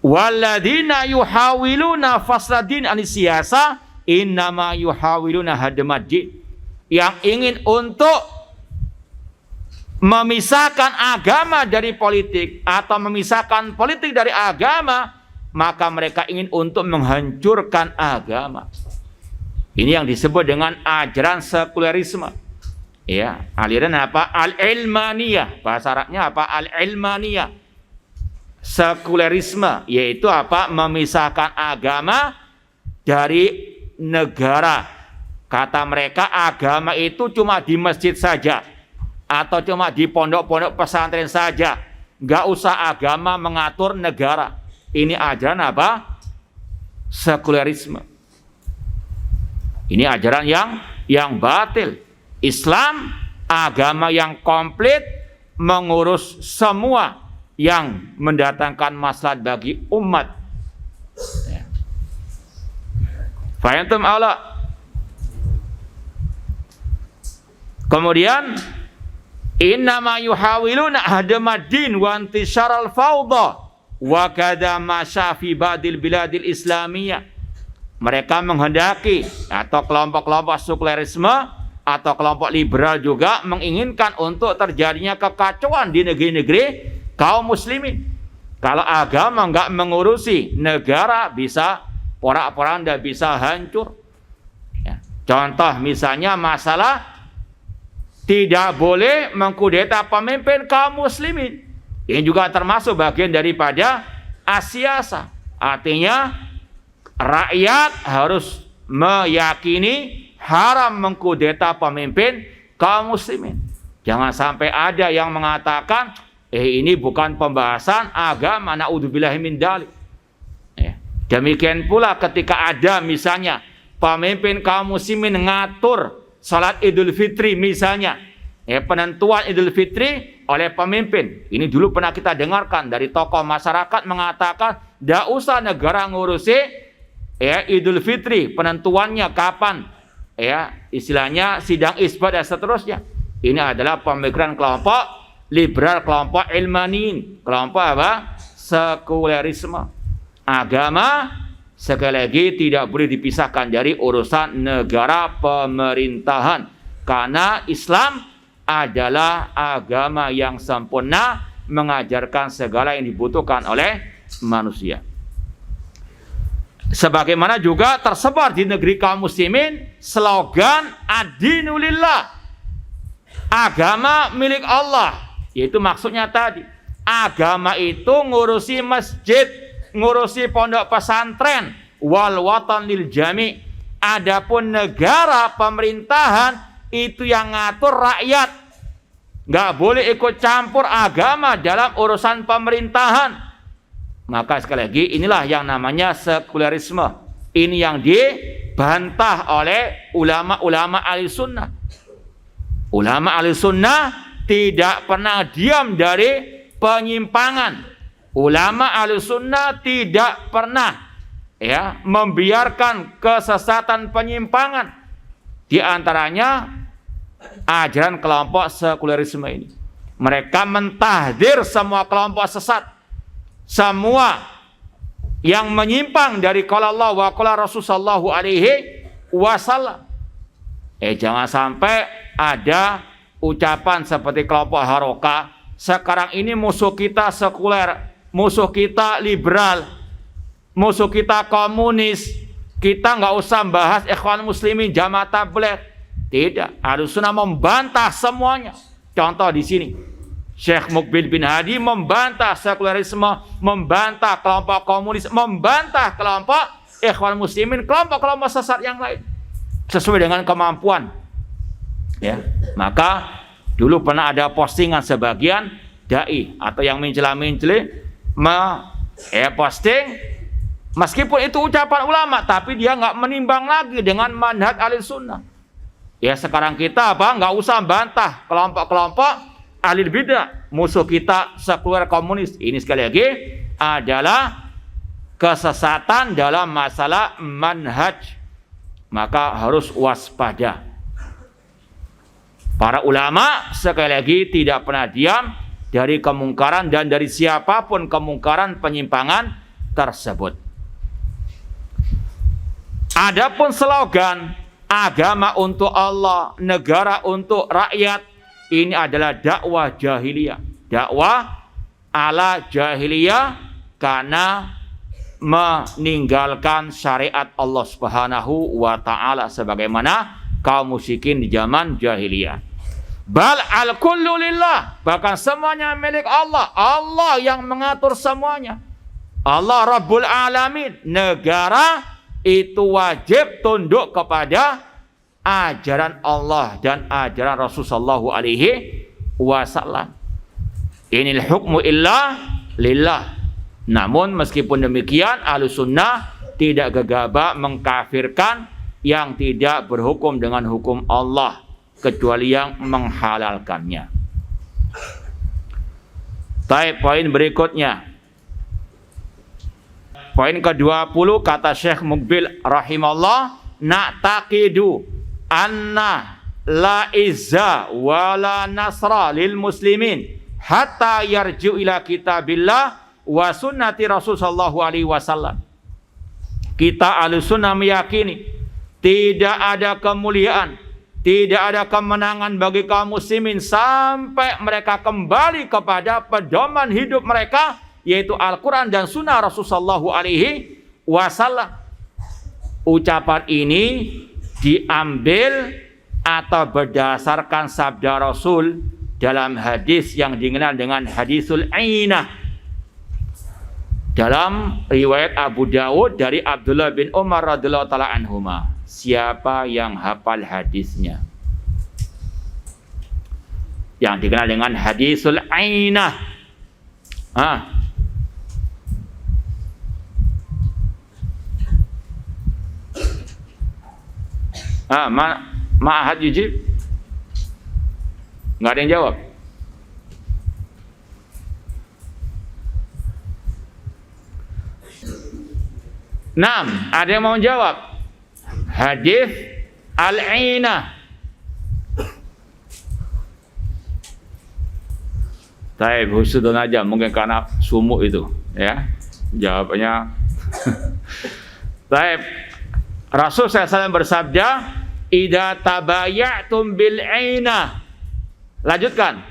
Walladzina yuhawiluna fasladin anisiyasa innama yuhawiluna hadamaddin. Yang ingin untuk memisahkan agama dari politik atau memisahkan politik dari agama, maka mereka ingin untuk menghancurkan agama. Ini yang disebut dengan ajaran sekulerisme. Ya, aliran apa? Al-ilmaniyah. Bahasa Arabnya apa? Al-ilmaniyah. Sekulerisme, yaitu apa? Memisahkan agama dari negara, Kata mereka agama itu cuma di masjid saja atau cuma di pondok-pondok pesantren saja. Nggak usah agama mengatur negara. Ini ajaran apa? Sekulerisme. Ini ajaran yang batil. Islam agama yang komplit, mengurus semua yang mendatangkan maslahat bagi umat. Ya. Fayantum Allah. Kemudian innama yuhawiluna ahdamadin wa intisharal fawda wa kada ma syafi ba'dil biladil islamiyah. Mereka menghendaki atau kelompok-kelompok sekulerisme atau kelompok liberal juga menginginkan untuk terjadinya kekacauan di negeri-negeri kaum muslimin. Kalau agama nggak mengurusi negara bisa porak-poranda, bisa hancur. Ya. Contoh misalnya masalah tidak boleh mengkudeta pemimpin kaum muslimin. Ini juga termasuk bagian daripada asiasa. Artinya rakyat harus meyakini haram mengkudeta pemimpin kaum muslimin. Jangan sampai ada yang mengatakan ini bukan pembahasan agama, naudzubillahi min dzalik. Ya. Demikian pula ketika ada misalnya pemimpin kaum muslimin ngatur salat Idul Fitri misalnya, penentuan Idul Fitri oleh pemimpin. Ini dulu pernah kita dengarkan dari tokoh masyarakat mengatakan tidak usah negara ngurusi Idul Fitri, penentuannya kapan, istilahnya sidang isbat dan seterusnya. Ini adalah pemikiran kelompok liberal, kelompok ilmaniin, kelompok apa? Sekulerisme. Agama sekali lagi tidak boleh dipisahkan dari urusan negara pemerintahan, karena Islam adalah agama yang sempurna, mengajarkan segala yang dibutuhkan oleh manusia. Sebagaimana juga tersebar di negeri kaum muslimin slogan ad-dinu lillah, agama milik Allah. Yaitu maksudnya tadi, agama itu ngurusi masjid, ngurusi pondok pesantren, wal watan lil jami. Adapun negara pemerintahan itu yang ngatur rakyat. Nggak boleh ikut campur agama dalam urusan pemerintahan. Maka sekali lagi inilah yang namanya sekulerisme. Ini yang dibantah oleh ulama-ulama ahli sunnah. Ulama ahli sunnah tidak pernah diam dari penyimpangan. Ulama ahli sunnah tidak pernah membiarkan kesesatan penyimpangan. Di antaranya ajaran kelompok sekulerisme ini. Mereka mentahdir semua kelompok sesat, semua yang menyimpang dari qala Allah wa qala Rasul sallallahu alaihi wasallam. Jangan sampai ada ucapan seperti kelompok Haroka, sekarang ini musuh kita sekuler, musuh kita liberal, musuh kita komunis, kita nggak usah bahas ikhwan muslimin, jamaah tabligh. Tidak, Ahlussunnah membantah semuanya. Contoh di sini, Syekh Mukbil bin Hadi membantah sekulerisme, membantah kelompok komunis, membantah kelompok ikhwan muslimin, kelompok-kelompok sesat yang lain, sesuai dengan kemampuan. Maka dulu pernah ada postingan sebagian dai atau yang mencela-mencela posting, meskipun itu ucapan ulama, tapi dia nggak menimbang lagi dengan manhaj ahli sunnah. Sekarang kita nggak usah bantah kelompok-kelompok ahli bidah, musuh kita sekuler komunis. Ini sekali lagi adalah kesesatan dalam masalah manhaj. Maka harus waspada. Para ulama sekali lagi tidak pernah diam dari kemungkaran dan dari siapapun kemungkaran penyimpangan tersebut. Adapun slogan agama untuk Allah, negara untuk rakyat, ini adalah dakwah jahiliyah. Dakwah ala jahiliyah karena meninggalkan syariat Allah Subhanahu wa taala sebagaimana kaum musyrikin di zaman jahiliyah. Bal al-kullu lillah, bahkan semuanya milik Allah. Allah yang mengatur semuanya. Allah Rabbul Alamin. Negara itu wajib tunduk kepada ajaran Allah dan ajaran Rasulullah SAW. Inil hukmu illa lillah. Namun meskipun demikian, Ahlussunnah tidak gegabah mengkafirkan yang tidak berhukum dengan hukum Allah kecuali yang menghalalkannya. Baik, poin berikutnya. Poin ke-20 kata Syekh Muqbil rahimahullah, na'taqidu anna la izza wa la nasra lil muslimin hatta yarju ila kitabillah wa sunnati Rasul sallallahu alaihi wasallam. Kita Ahlussunnah meyakini tidak ada kemuliaan, tidak ada kemenangan bagi kaum muslimin sampai mereka kembali kepada pedoman hidup mereka, yaitu Al-Quran dan Sunnah Rasulullah SAW. Ucapan ini diambil atau berdasarkan sabda Rasul dalam hadis yang dikenal dengan hadisul ainah. Dalam riwayat Abu Dawud dari Abdullah bin Umar radhiyallahu taala anhuma. Siapa yang hafal hadisnya? Yang dikenal dengan hadisul ainah. Ma'ahad yujib? Nggak ada yang jawab. Naam, ada yang mau jawab? Hadis al-ainah. Taib, husudun aja, mungkin karena sumuk itu, ya. Jawabannya. Taib. Rasul SAW bersabda, "Idza tabayatum bil ainah." Lanjutkan.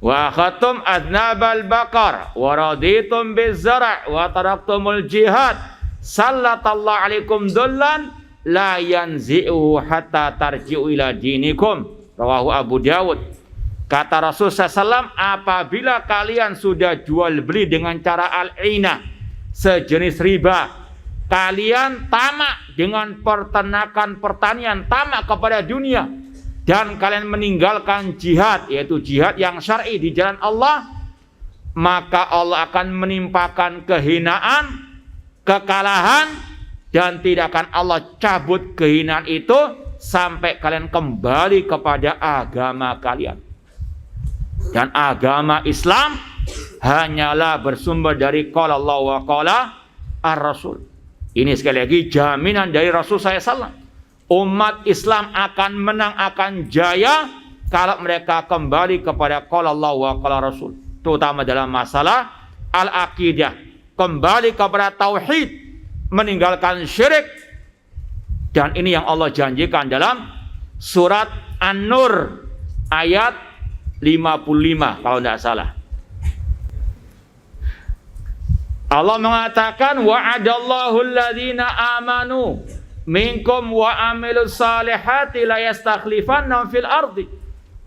Wa khatum adnabal baqar wa raditum biz zara' wa taraktumul jihad sallatallahu alaikum dullan la yanzi'u hatta tarji'u ila dinikum. Rawahu Abu Dawud. Kata Rasul SAW, apabila kalian sudah jual beli dengan cara al-ainah, sejenis riba, kalian tamak dengan peternakan pertanian, tamak kepada dunia, dan kalian meninggalkan jihad, yaitu jihad yang syar'i di jalan Allah, maka Allah akan menimpakan kehinaan, kekalahan, dan tidak akan Allah cabut kehinaan itu sampai kalian kembali kepada agama kalian. Dan agama Islam hanyalah bersumber dari qala Allah wa qala ar-Rasul. Ini sekali lagi jaminan dari Rasul SAW. Umat Islam akan menang, akan jaya kalau mereka kembali kepada qala Allah wa qala Rasul, terutama dalam masalah al-aqidah, kembali kepada tauhid, meninggalkan syirik. Dan ini yang Allah janjikan dalam surat An-Nur ayat 55 kalau tidak salah. Allah mengatakan, wa'adallahu alladhina amanu minkum wa amilus salihati la yastakhlifannahum fil ardi.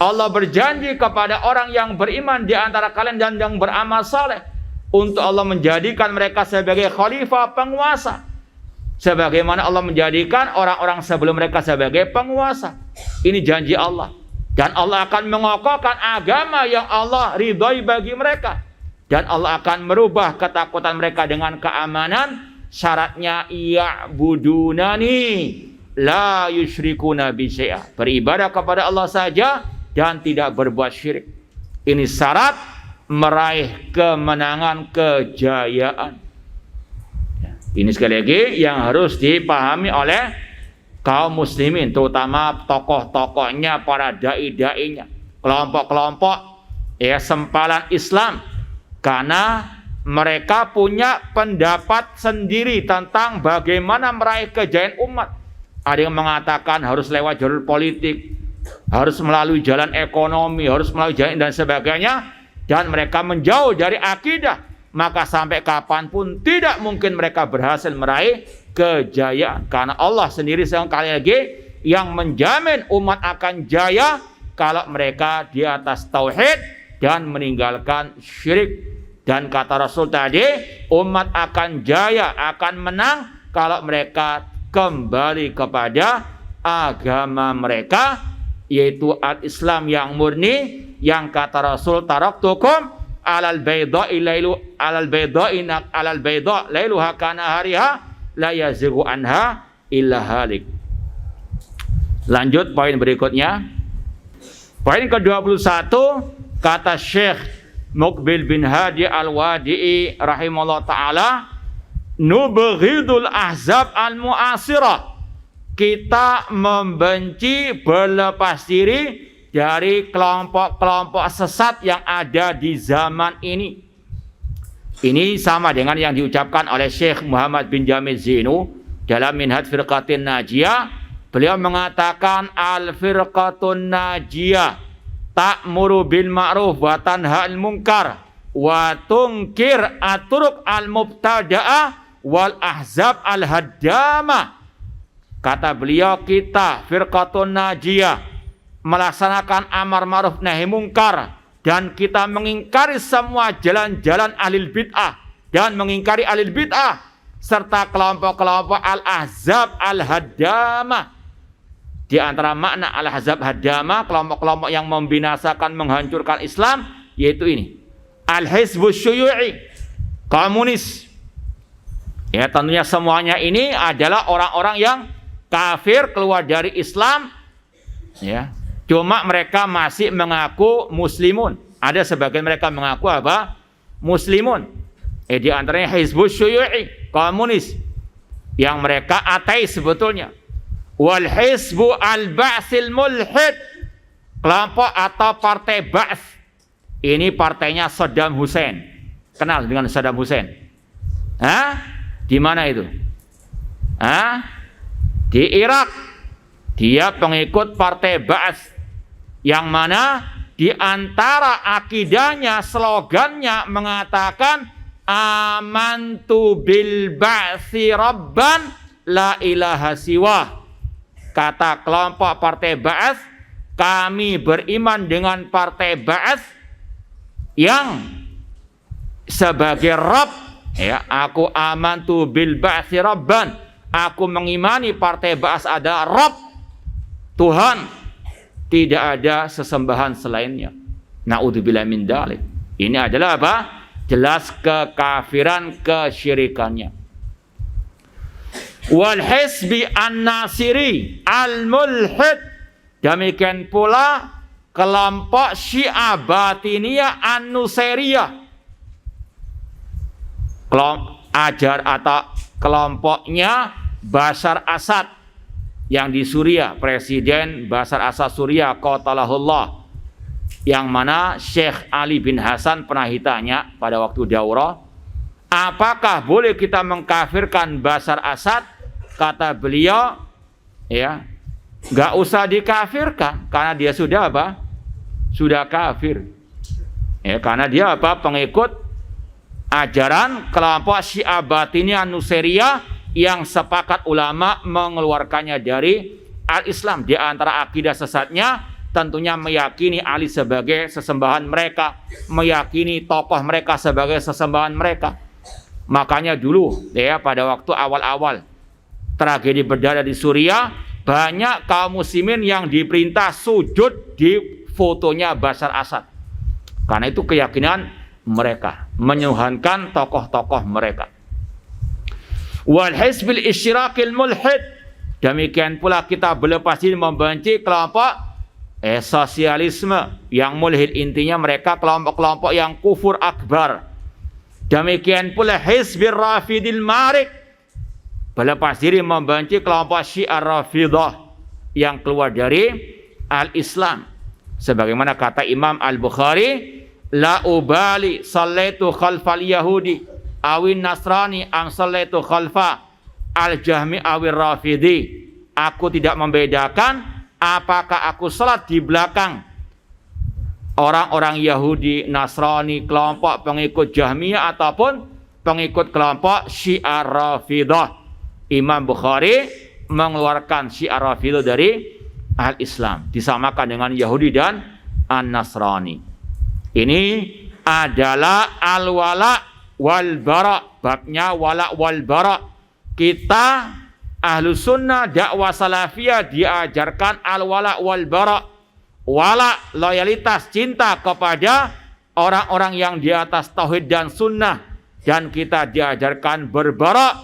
Allah berjanji kepada orang yang beriman di antara kalian dan yang beramal saleh, untuk Allah menjadikan mereka sebagai khalifah, penguasa, sebagaimana Allah menjadikan orang-orang sebelum mereka sebagai penguasa. Ini janji Allah. Dan Allah akan mengokohkan agama yang Allah ridhoi bagi mereka. Dan Allah akan merubah ketakutan mereka dengan keamanan. Syaratnya ya'budunani la yusyrikuna bi syai'a. Beribadah kepada Allah saja dan tidak berbuat syirik. Ini syarat meraih kemenangan, kejayaan. Ini sekali lagi yang harus dipahami oleh kaum muslimin, terutama tokoh-tokohnya, para dai-dainya, kelompok-kelompok sempalan Islam, karena mereka punya pendapat sendiri tentang bagaimana meraih kejayaan umat. Ada yang mengatakan harus lewat jalur politik, harus melalui jalan ekonomi, harus melalui jalan dan sebagainya, dan mereka menjauh dari akidah, maka sampai kapanpun tidak mungkin mereka berhasil meraih kejayaan. Karena Allah sendiri sekali lagi yang menjamin umat akan jaya kalau mereka di atas tauhid dan meninggalkan syirik. Dan kata Rasul tadi, umat akan jaya, akan menang kalau mereka kembali kepada agama mereka, yaitu al-Islam yang murni, yang kata Rasul taraktukum alal bayda'i lailuha kanahariha la yazighu anha illa halik. Lanjut poin berikutnya. Poin ke-21, kata Syekh Muqbil bin Hadi Al-Wadi'i rahimahullah ta'ala, nubghidul ahzab al-mu'asirah. Kita membenci, berlepas diri dari kelompok-kelompok sesat yang ada di zaman ini. Ini sama dengan yang diucapkan oleh Syekh Muhammad bin Jamil Zainu dalam Minhaj Firqatin Najiyah. Beliau mengatakan al-firqatun najiyah ta'muru bil ma'ruf wa tanha 'anil munkar wa tunkir at-turuq al-mubtada'ah wal ahzab al-haddamah. Kata beliau, kita firqatun najiyah melaksanakan amar ma'ruf nahi munkar, dan kita mengingkari semua jalan-jalan ahlul bid'ah dan mengingkari ahlul bid'ah serta kelompok-kelompok al-ahzab al-haddamah. Di antara makna al-ahzab haddamah, kelompok-kelompok yang membinasakan, menghancurkan Islam, yaitu ini al-hizbus syuyu'i, komunis. Ya, tentunya semuanya ini adalah orang-orang yang kafir, keluar dari Islam, ya. Cuma mereka masih mengaku muslimun. Ada sebagian mereka mengaku apa? Muslimun. Di antaranya hizbus syuyu'i, komunis, yang mereka ateis sebetulnya. Wal hizbu al-ba'sil mulhid, kelompok atau partai Ba'ts. Ini partainya Saddam Hussein. Kenal dengan Saddam Hussein? Hah? Di mana itu? Hah? Di Irak. Dia pengikut partai Ba'ts, yang mana di antara akidahnya, slogannya mengatakan amantu bil ba'si rabban la ilaha siwah. Kata kelompok partai Ba'ats, kami beriman dengan partai Ba'ats yang sebagai Rabb, ya, aku amantu bil ba'si rabban, aku mengimani partai Ba'ats adalah Rabb, Tuhan, tidak ada sesembahan selainnya. Na'udzubillah min dzalik. Ini adalah apa? Jelas kekafiran, kesyirikannya. Wal hizbi an-nasiri al-mulhid, demikian pula kelompok Syiah Batiniyah an-Nusairiyah, kelompoknya Bashar Assad yang di Suriah, Presiden Bashar Assad Suriah qatalahullah, yang mana Syekh Ali bin Hasan pernah ditanya pada waktu daurah, apakah boleh kita mengkafirkan Bashar Assad? Kata beliau, ya, nggak usah dikafirkan, karena dia sudah apa? Sudah kafir. Ya, karena dia apa? Pengikut ajaran kelompok Syiah Batiniyah Nusairiyah yang sepakat ulama mengeluarkannya dari al-Islam. Di antara akidah sesatnya tentunya meyakini Ali sebagai sesembahan mereka, meyakini tokoh mereka sebagai sesembahan mereka. Makanya dulu, ya, pada waktu awal-awal tragedi berdarah di Suriah, banyak kaum muslimin yang diperintah sujud di fotonya Bashar Assad. Karena itu keyakinan mereka, menyuhankan tokoh-tokoh mereka. Wal hizbil isyirakil mulhid, demikian pula kita berlepas diri membenci kelompok sosialisme yang mulhid. Intinya mereka kelompok-kelompok yang kufur akbar. Demikian pula hizbir rafidil marik, berlepas diri membenci kelompok Syiah Rafidah yang keluar dari al-Islam. Sebagaimana kata Imam Al-Bukhari, la ubali sallaitu khalfal yahudi awin nasrani am sallaitu khalfa al-jahmi awir rafidi. Aku tidak membedakan apakah aku salat di belakang orang-orang Yahudi, Nasrani, kelompok pengikut Jahmiyah ataupun pengikut kelompok Syiah Rafidah. Imam Bukhari mengeluarkan Syiah Rafidah dari al-Islam, disamakan dengan Yahudi dan An-Nasrani. Ini adalah al-wala wal bara, babnya wala wal bara. Kita Ahlus sunnah dakwah salafiyah diajarkan al-wala wal bara. Wala, loyalitas, cinta kepada orang-orang yang di atas tauhid dan sunnah. Dan kita diajarkan berbara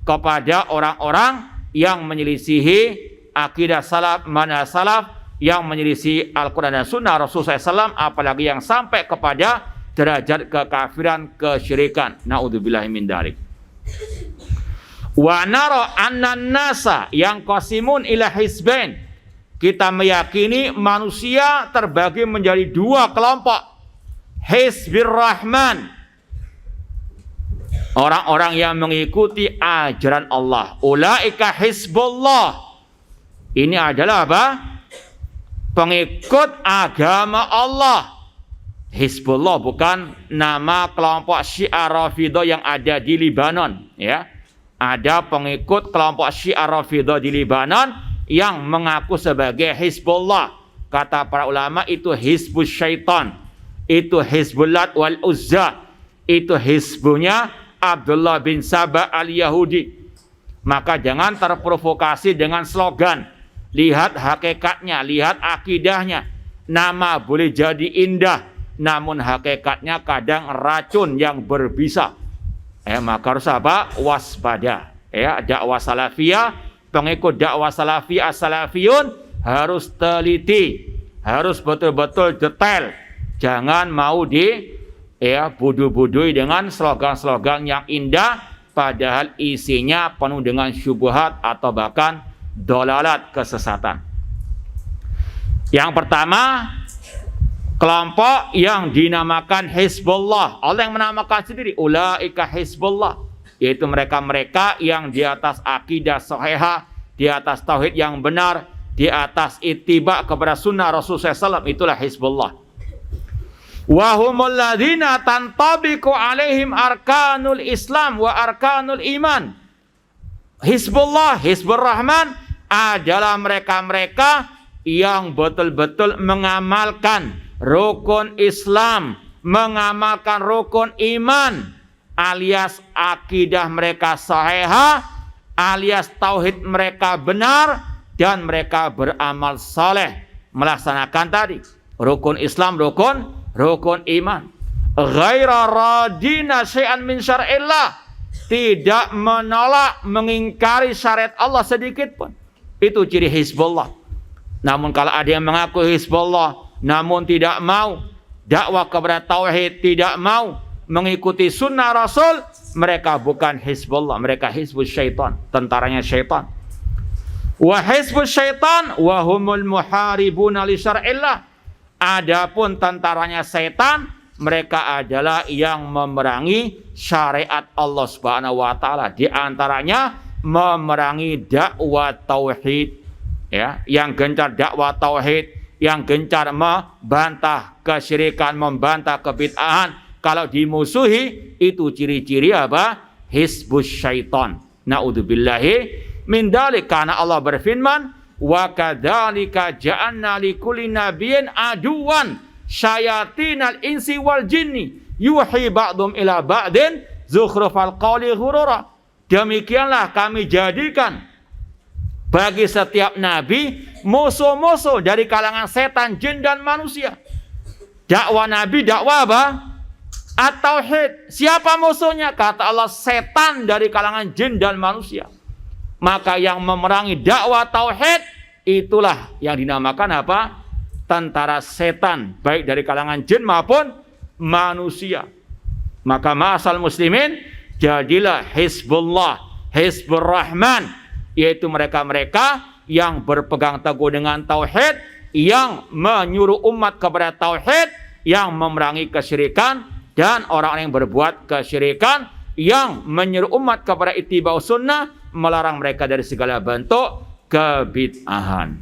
kepada orang-orang yang menyelisihi akidah salaf, manhaj salaf, yang menyelisih Al-Quran dan sunnah Rasulullah SAW, apalagi yang sampai kepada derajat kekafiran, kesyirikan. Na'udzubillahi min dzalik. Wa nara anna nasa yang qasimun ila hizbain. Kita meyakini manusia terbagi menjadi dua kelompok. Hizbir Rahman, orang-orang yang mengikuti ajaran Allah. Ulaika hizbullah. Ini adalah apa? Pengikut agama Allah. Hizbullah bukan nama kelompok Syiah Rafidhah yang ada di Libanon, ya. Ada pengikut kelompok Syiah Rafidhah di Libanon yang mengaku sebagai Hizbullah. Kata para ulama itu Hizbus Syaitan, itu Hizbullah wal Uzza, itu hizbunya Abdullah bin Saba al-Yahudi. Maka jangan terprovokasi dengan slogan. Lihat hakikatnya, lihat akidahnya. Nama boleh jadi indah, namun hakikatnya kadang racun yang berbisa. Maka harus apa? Waspada. Dakwah salafiyah, pengikut dakwah salafiyah as-salafiyun harus teliti, harus betul-betul detail. Jangan mau budu-budui dengan slogan-slogan yang indah, padahal isinya penuh dengan syubhat atau bahkan dolalat, kesesatan. Yang pertama, kelompok yang dinamakan Hizbullah. Allah yang menamakan sendiri, ulaika Hizbullah, yaitu mereka-mereka yang di atas akidah sahihah, di atas tauhid yang benar, di atas ittiba kepada sunnah Rasulullah SAW. Itulah Hizbullah. Wa humul ladzina tantabiqu alaihim arkanul Islam wa arkanul iman. Hizbullah, Hizbur Rahman adalah mereka-mereka yang betul-betul mengamalkan rukun Islam, mengamalkan rukun iman, alias akidah mereka sahihah, alias tauhid mereka benar, dan mereka beramal saleh, melaksanakan tadi rukun Islam, rukun iman. Ghaira radina syai'an min syar'illah, tidak menolak, mengingkari syariat Allah sedikit pun. Itu ciri Hizbullah. Namun kalau ada yang mengaku Hizbullah namun tidak mau dakwah kepada tauhid, tidak mau mengikuti sunnah Rasul, mereka bukan Hizbullah, mereka Hizbus Syaitan, tentaranya syaitan. Wa Hizbus Syaitan wa humul muharibuna li syar'illah. Adapun tentaranya setan, mereka adalah yang memerangi syariat Allah Subhanahu wa taala. Di antaranya memerangi dakwah tauhid, yang gencar dakwah tauhid, yang gencar membantah kesyirikan, membantah kebid'ahan. Kalau dimusuhi, itu ciri-ciri apa? Hizbus Syaitan. Na'udzubillahi min dzalik. Karena Allah berfirman, wa kadzalika ja'alna likulli nabiyyin aduwan syayatinal insi wal jinni yuhi ba'dhum ila ba'din zukhrufal qawli ghurura. Demikianlah kami jadikan bagi setiap nabi musuh-musuh dari kalangan setan, jin dan manusia. Dakwah nabi, dakwah apa? At-tauhid. Siapa musuhnya? Kata Allah, setan dari kalangan jin dan manusia. Maka yang memerangi dakwah tauhid, itulah yang dinamakan apa? Tentara setan, baik dari kalangan jin maupun manusia. Maka ma'asal muslimin, jadilah Hizbullah, Hizbur Rahman, yaitu mereka-mereka yang berpegang teguh dengan tauhid, yang menyuruh umat kepada tauhid, yang memerangi kesyirikan dan orang-orang yang berbuat kesyirikan, yang menyuruh umat kepada ittiba sunnah, melarang mereka dari segala bentuk kebid'ahan.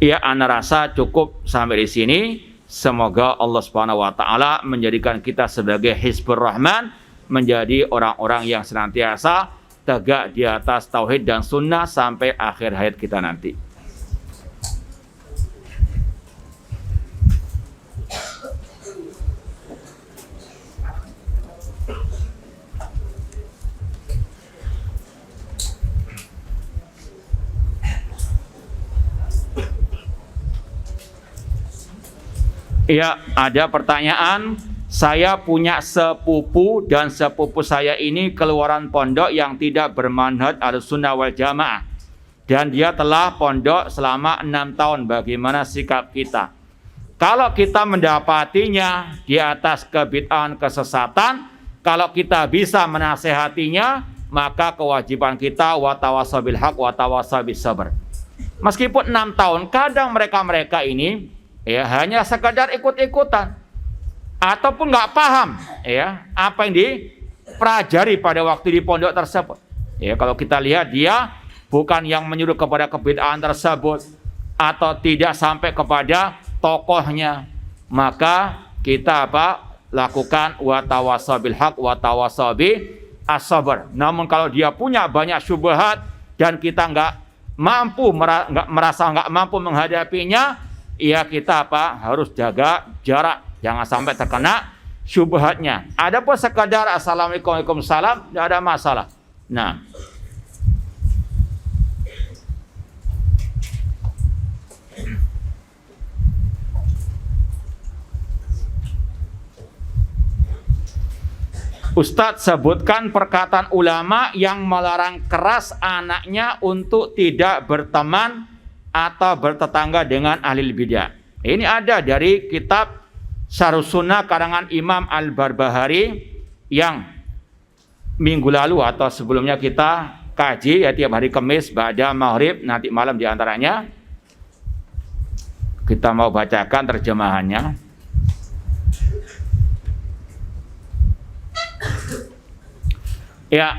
Ya, ana rasa cukup sampai di sini. Semoga Allah Subhanahu wa taala menjadikan kita sebagai Hizbur Rahman, menjadi orang-orang yang senantiasa tegak di atas tauhid dan sunnah sampai akhir hayat kita nanti. Ya, ada pertanyaan. Saya punya sepupu dan sepupu saya ini keluaran pondok yang tidak bermanhaj Ahlussunnah wal Jamaah. Dan dia telah pondok selama 6 tahun. Bagaimana sikap kita? Kalau kita mendapatinya di atas kebid'ahan, kesesatan, kalau kita bisa menasehatinya, maka kewajiban kita watawasau bil haq watawasau bis sabr. Meskipun 6 tahun, kadang mereka ini ya hanya sekadar ikut-ikutan ataupun nggak paham ya apa yang dipelajari pada waktu di pondok tersebut. Ya, kalau kita lihat dia bukan yang menyuruh kepada kebid'ahan tersebut atau tidak sampai kepada tokohnya, maka kita lakukan watawasau bil haq watawasau bis sabr. Namun kalau dia punya banyak syubhat dan kita nggak merasa nggak mampu menghadapinya, ya kita harus jaga jarak, jangan sampai terkena syubhatnya. Adapun sekadar assalamualaikum waalaikumsalam, tidak ada masalah. Nah, Ustadz sebutkan perkataan ulama yang melarang keras anaknya untuk tidak berteman atau bertetangga dengan ahli bidah. Ini ada dari kitab Syarhus Sunnah karangan Imam Al-Barbahari yang minggu lalu atau sebelumnya kita kaji ya tiap hari Kamis ba'da maghrib, nanti malam diantaranya kita mau bacakan terjemahannya. Ya,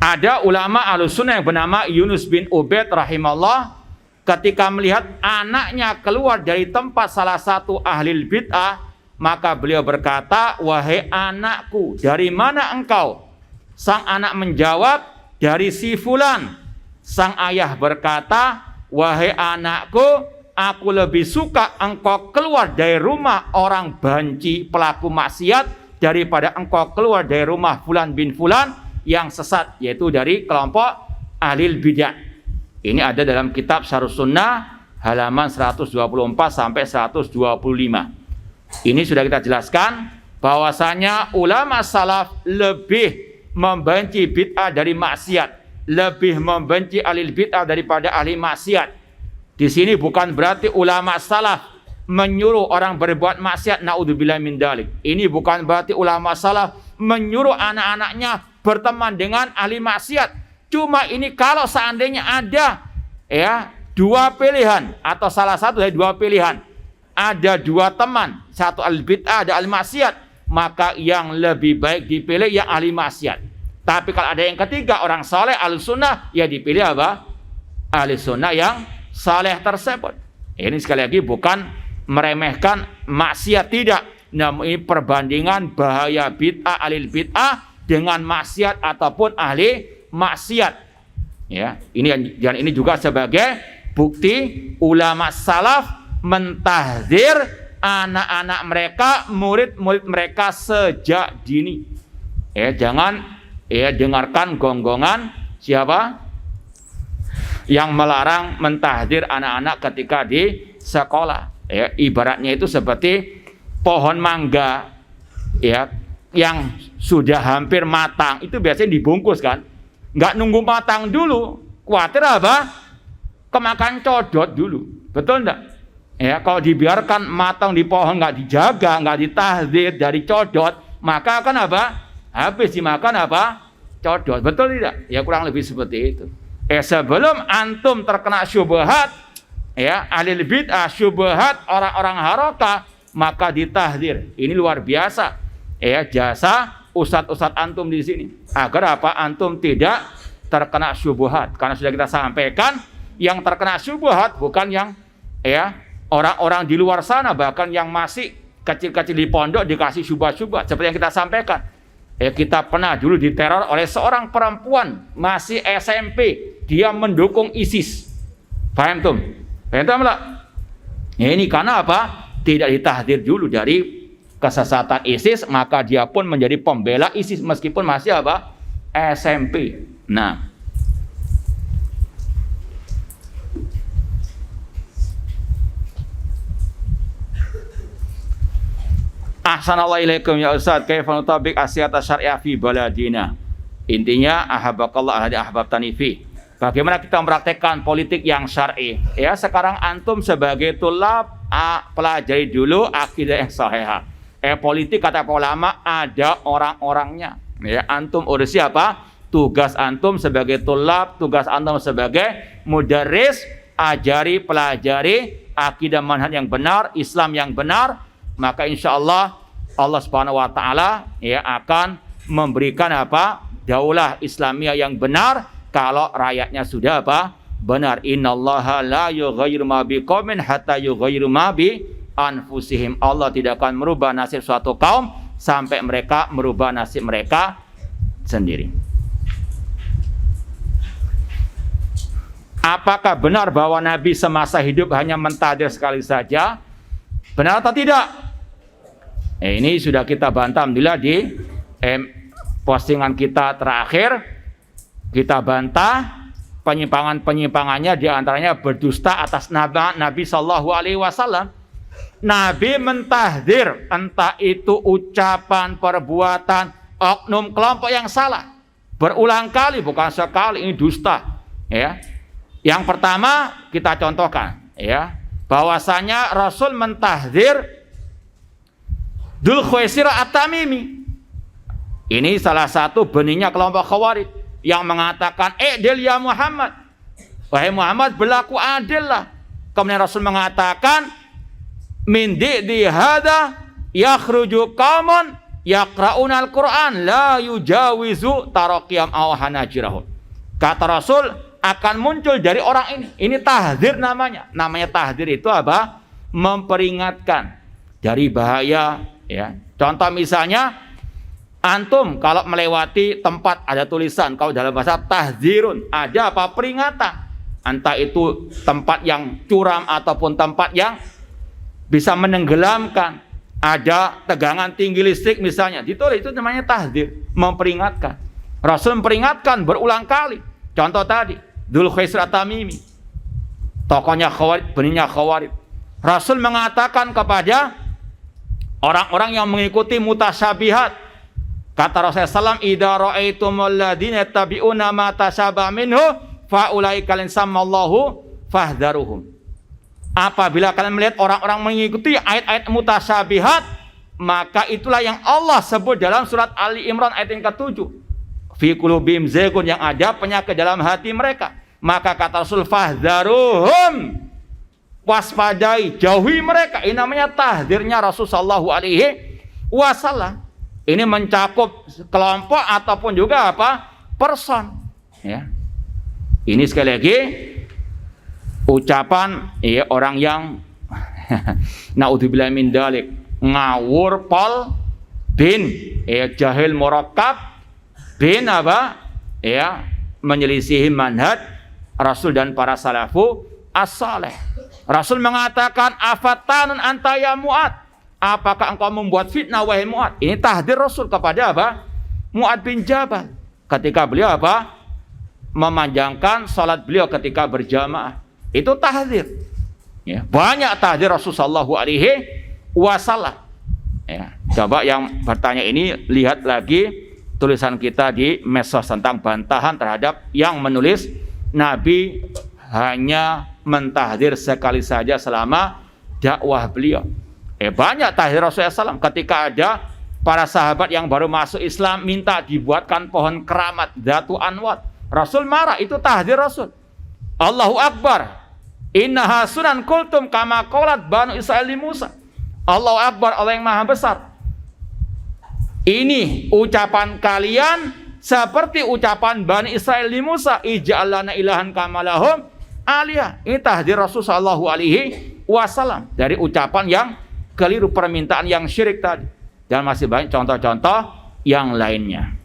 ada ulama Ahlussunnah yang bernama Yunus bin Ubaid rahimahullah, ketika melihat anaknya keluar dari tempat salah satu ahli bid'ah, maka beliau berkata, "Wahai anakku, dari mana engkau?" Sang anak menjawab, "Dari si fulan." Sang ayah berkata, "Wahai anakku, aku lebih suka engkau keluar dari rumah orang banci pelaku maksiat daripada engkau keluar dari rumah fulan bin fulan yang sesat," yaitu dari kelompok ahli bidah. Ini ada dalam kitab Syarhus Sunnah halaman 124 sampai 125. Ini sudah kita jelaskan bahwasanya ulama salaf lebih membenci bid'ah dari maksiat, lebih membenci ahli bid'ah daripada ahli maksiat. Di sini bukan berarti ulama salaf menyuruh orang berbuat maksiat, naudzubillah min dalik. Ini bukan berarti ulama salaf menyuruh anak-anaknya berteman dengan ahli maksiat. Cuma ini kalau seandainya ada ya dua pilihan atau salah satu dari dua pilihan, ada dua teman, satu ahli bid'ah, ada ahli maksiat, maka yang lebih baik dipilih yang ahli maksiat. Tapi kalau ada yang ketiga, orang saleh ahli sunnah, ya dipilih ahli sunnah yang saleh tersebut. Ini sekali lagi bukan meremehkan maksiat, tidak, namun ini perbandingan bahaya bid'ah, ahli bid'ah dengan maksiat ataupun ahli maksiat. Ya, ini juga sebagai bukti ulama salaf mentahdzir anak-anak mereka, murid-murid mereka sejak dini. Jangan dengarkan gonggongan siapa yang melarang mentahdzir anak-anak ketika di sekolah. Ibaratnya itu seperti pohon mangga ya yang sudah hampir matang, itu biasanya dibungkus kan, nggak nunggu matang dulu, khawatir kemakan codot dulu, betul enggak? Ya, kalau dibiarkan matang di pohon, nggak dijaga, nggak ditahdzir dari codot, maka akan habis dimakan codot, betul tidak? Ya kurang lebih seperti itu. Sebelum antum terkena syubhat, ya ahli bid'ah, syubhat orang-orang harokah, maka ditahdzir. Ini luar biasa ya jasa ustadz-ustadz antum di sini, agar antum tidak terkena syubhat. Karena sudah kita sampaikan, yang terkena syubhat bukan yang orang-orang di luar sana, bahkan yang masih kecil-kecil di pondok dikasih syubhat-syubhat. Seperti yang kita sampaikan, kita pernah dulu diteror oleh seorang perempuan masih SMP, dia mendukung ISIS. Paham tuh? Paham lah? Ini karena tidak ditahdzir dulu dari kesesatan ISIS, maka dia pun menjadi pembela ISIS meskipun masih SMP. Nah, Ahsanallahu ilaikum ya Ustaz, kaifa nutabik asyiata syariah fi baladina. Intinya ahabbakallah alladzi ahbabtani fi. Bagaimana kita mempraktekkan politik yang syar'i? Ya, sekarang antum sebagai tulab pelajari dulu akidah yang sahihah. Politik kata ulama ada orang-orangnya. Ya, antum urus siapa? Tugas antum sebagai tulab, tugas antum sebagai mudarris, ajari, pelajari akidah manhaj yang benar, Islam yang benar, maka insyaallah Allah Subhanahu wa taala ya akan memberikan apa? Daulah Islamiyah yang benar kalau rakyatnya sudah apa? Benar. Innallaha la yughayyiru ma biqaumin hatta yughayyiru ma bi anfusihim. Allah tidak akan merubah nasib suatu kaum sampai mereka merubah nasib mereka sendiri. Apakah benar bahwa Nabi semasa hidup hanya mentahdir sekali saja? Benar atau tidak? Ini sudah kita bantah alhamdulillah di postingan kita terakhir. Kita bantah penyimpangan-penyimpangannya, diantaranya berdusta atas Nabi Sallallahu Alaihi Wasallam. Nabi mentahdir, entah itu ucapan, perbuatan, oknum kelompok yang salah, berulang kali, bukan sekali. Ini dusta. Ya, yang pertama kita contohkan, ya, bahwasanya Rasul mentahdir Dzul Khuwaisirah At-Tamimi. Ini salah satu benihnya kelompok Khawarij yang mengatakan adil ya Muhammad, wahai Muhammad berlaku adil lah. Kemudian Rasul mengatakan min di hada yakhruju qaumun yaqra'una al-Qur'an la yujawizu taraqiyam aw hanajirahum. Kata Rasul akan muncul dari orang ini tahdzir namanya tahdzir itu apa? Memperingatkan dari bahaya, ya. Contoh misalnya antum kalau melewati tempat ada tulisan, kalau dalam bahasa tahdzirun, ada apa? Peringatan. Entah itu tempat yang curam ataupun tempat yang bisa menenggelamkan, ada tegangan tinggi listrik misalnya, ditulis, itu namanya tahdzir, memperingatkan. Rasul memperingatkan berulang kali. Contoh tadi Dzul Khuwaisirah At-Tamimi, tokohnya Khawarij, benihnya Khawarij. Rasul mengatakan kepada orang-orang yang mengikuti mutasyabihat, kata Rasulullah SAW, idza ra'aitumul ladzina yattabi'una ma tashabaha minhu fa ulaika lansammallahu fahdharuhum. Apabila kalian melihat orang-orang mengikuti ayat-ayat mutasyabihat, maka itulah yang Allah sebut dalam surat Ali Imran ayat yang ke-7. Fi qulubihim zaygun, yang ada penyakit dalam hati mereka. Maka kata Rasul, fahdharuhum, waspadai, jauhi mereka. Ini namanya tahdzirnya Rasul sallallahu alaihi wasallam. Ini mencakup kelompok ataupun juga apa? Person. Ya. Ini sekali lagi ucapan ya, orang yang naudzubillah min dalik, ngawur pol bin ya, jahil murakkab bin apa? Ya, menyelisihi manhaj Rasul dan para salafu as-saleh. Rasul mengatakan afatanun anta ya Mu'ad, apakah engkau membuat fitnah wahai Mu'ad? Ini tahdzir Rasul kepada apa? Mu'ad bin Jabal. Ketika beliau apa? Memanjangkan salat beliau ketika berjamaah. Itu tahdzir. Ya, banyak tahdzir Rasul sallallahu alaihi wasallam. Ya, coba yang bertanya ini lihat lagi tulisan kita di medsos tentang bantahan terhadap yang menulis Nabi hanya mentahdzir sekali saja selama dakwah beliau. Banyak tahdzir Rasulullah SAW. Ketika ada para sahabat yang baru masuk Islam minta dibuatkan pohon keramat, Dzatu Anwat, Rasul marah. Itu tahdzir Rasul. Allahu Akbar, innaha sunan kultum kama qalat Banu Israil li Musa. Allahu Akbar, Allah yang maha besar. Ini ucapan kalian seperti ucapan Bani Israil li Musa, ij'al lana ilahan kama lahum aliyah. Ini tahdzir Rasul sallallahu alaihi wasallam dari ucapan yang keliru, permintaan yang syirik tadi. Dan masih banyak contoh-contoh yang lainnya.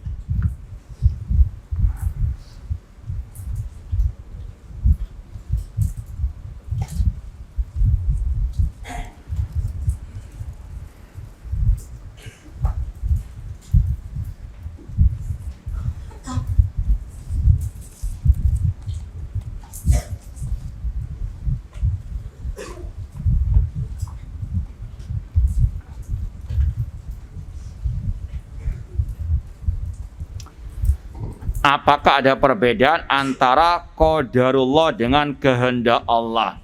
apakah ada perbedaan antara qadarullah dengan kehendak Allah?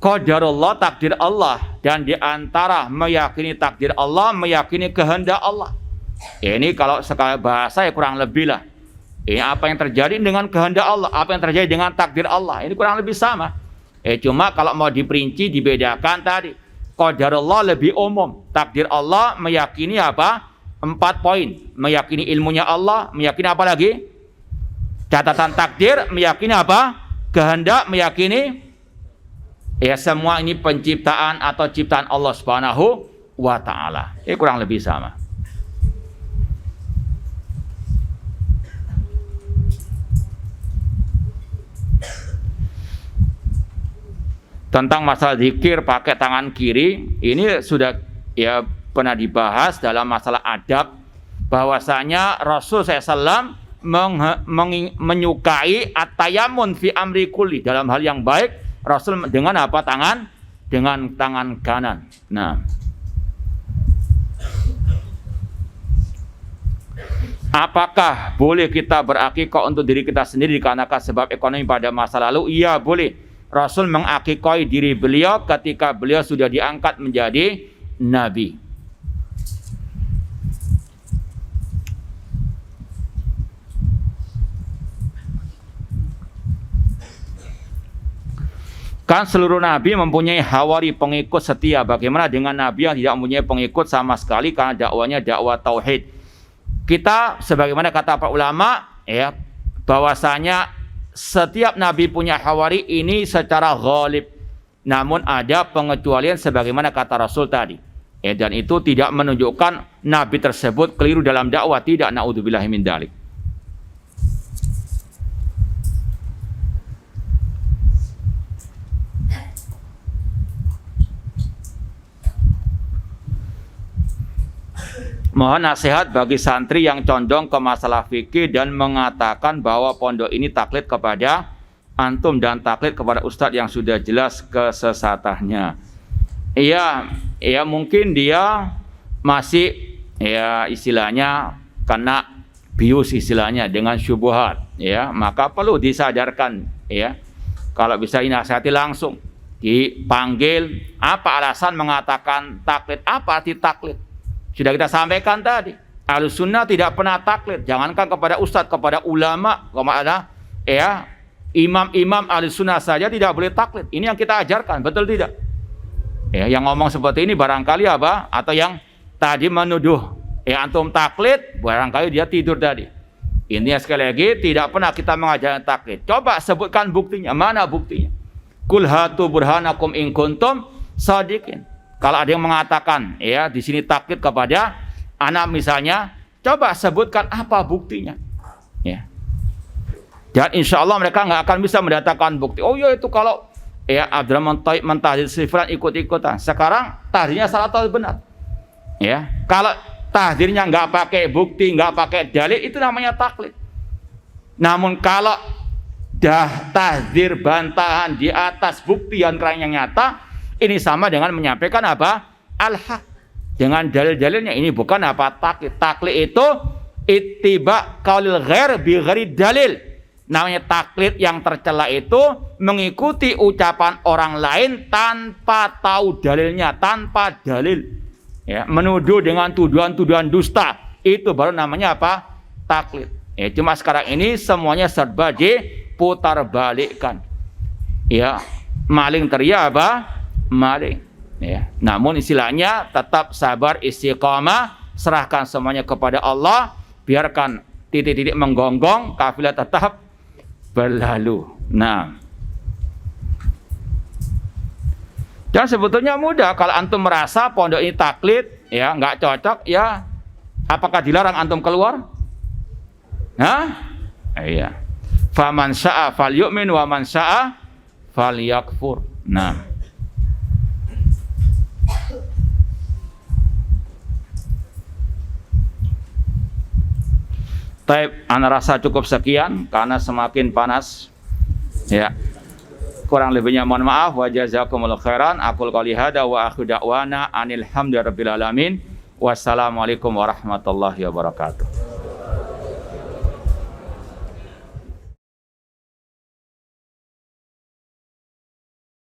Qadarullah takdir Allah, dan di antara meyakini takdir Allah, meyakini kehendak Allah. Ini kalau sekali bahasa ya kurang lebih lah. Ini apa yang terjadi dengan kehendak Allah, apa yang terjadi dengan takdir Allah, ini kurang lebih sama. Cuma kalau mau diperinci, dibedakan tadi. Qadarullah lebih umum, takdir Allah meyakini apa? 4 poin. Meyakini ilmunya Allah, meyakini apa lagi? Catatan takdir, meyakini apa? Kehendak, meyakini ya semua ini penciptaan atau ciptaan Allah Subhanahu wa ta'ala. Ini kurang lebih sama. Tentang masalah zikir pakai tangan kiri, ini sudah ya pernah dibahas dalam masalah adab, bahwasanya Rasul SAW menyukai at-tayammun fi amri kulli, dalam hal yang baik Rasul dengan apa? Dengan tangan kanan. Nah, apakah boleh kita berakikah untuk diri kita sendiri dikarenakan sebab ekonomi pada masa lalu? Iya, boleh. Rasul mengakikoi diri beliau ketika beliau sudah diangkat menjadi nabi. Kan seluruh nabi mempunyai hawari, pengikut setia. Bagaimana dengan nabi yang tidak mempunyai pengikut sama sekali karena dakwanya dakwah tauhid? Kita sebagaimana kata para ulama ya, bahwasanya setiap nabi punya hawari ini secara ghalib. Namun ada pengecualian sebagaimana kata Rasul tadi. Dan itu tidak menunjukkan nabi tersebut keliru dalam dakwah, tidak, naudzubillahi min dzalik. Mohon nasihat bagi santri yang condong ke masalah fikih dan mengatakan bahwa pondok ini taklid kepada antum dan taklid kepada ustadz yang sudah jelas kesesatannya. Iya, mungkin dia masih ya istilahnya kena bius istilahnya dengan syubhat, ya, maka perlu disadarkan, ya. Kalau bisa dinasihati langsung, dipanggil, apa alasan mengatakan taklid, apa arti taklid? Sudah kita sampaikan tadi, Ahlussunnah tidak pernah taklid, jangankan kepada ustadz, kepada ulama, kepada ya imam-imam Ahlussunnah saja tidak boleh taklid. Ini yang kita ajarkan, betul tidak? Ya, yang ngomong seperti ini barangkali apa? Atau yang tadi menuduh ya antum taklid, barangkali dia tidur tadi. Intinya sekali lagi, tidak pernah kita mengajarkan taklid. Coba sebutkan buktinya, mana buktinya? Qul hatu burhanakum in kuntum shadiqin. Kalau ada yang mengatakan ya di sini taklid kepada anak misalnya, coba sebutkan apa buktinya, ya. Dan insya Allah mereka nggak akan bisa mendatangkan bukti. Oh ya itu kalau ya Abdurrahman Thayyib mentahdir sifran ikut-ikutan. Sekarang tahdirnya salah atau benar? Ya, kalau tahdirnya nggak pakai bukti, nggak pakai dalil, itu namanya taklid. Namun kalau dah tahdir bantahan di atas bukti yang nyata, ini sama dengan menyampaikan apa? Al-haq. Dengan dalil-dalilnya, ini bukan apa taklid. Taklid itu ittiba qaulil ghair bi ghairi dalil. Namanya taklid yang tercela itu mengikuti ucapan orang lain tanpa tahu dalilnya, tanpa dalil. Ya, menuduh dengan tuduhan-tuduhan dusta. Itu baru namanya apa? Taklid. Ya, cuma sekarang ini semuanya serba diputar balikkan. Ya, maling teriak apa? Maling, ya. Namun istilahnya tetap sabar, istiqamah, serahkan semuanya kepada Allah, biarkan titik-titik menggonggong, kafilah tetap berlalu. Nah, dan sebetulnya mudah kalau antum merasa pondok ini taklid, ya nggak cocok, ya apakah dilarang antum keluar? Hah? Iya. Faman syaa falyu'min wa man syaa falyakfur. Nah. Taib, ana rasa cukup sekian karena semakin panas. Ya. Kurang lebihnya mohon maaf. Wa jazakumullahu khairan. Aqul qouli hada wa akhiru da'wana anil hamdulillahirabbil alamin. Wassalamualaikum warahmatullahi wabarakatuh.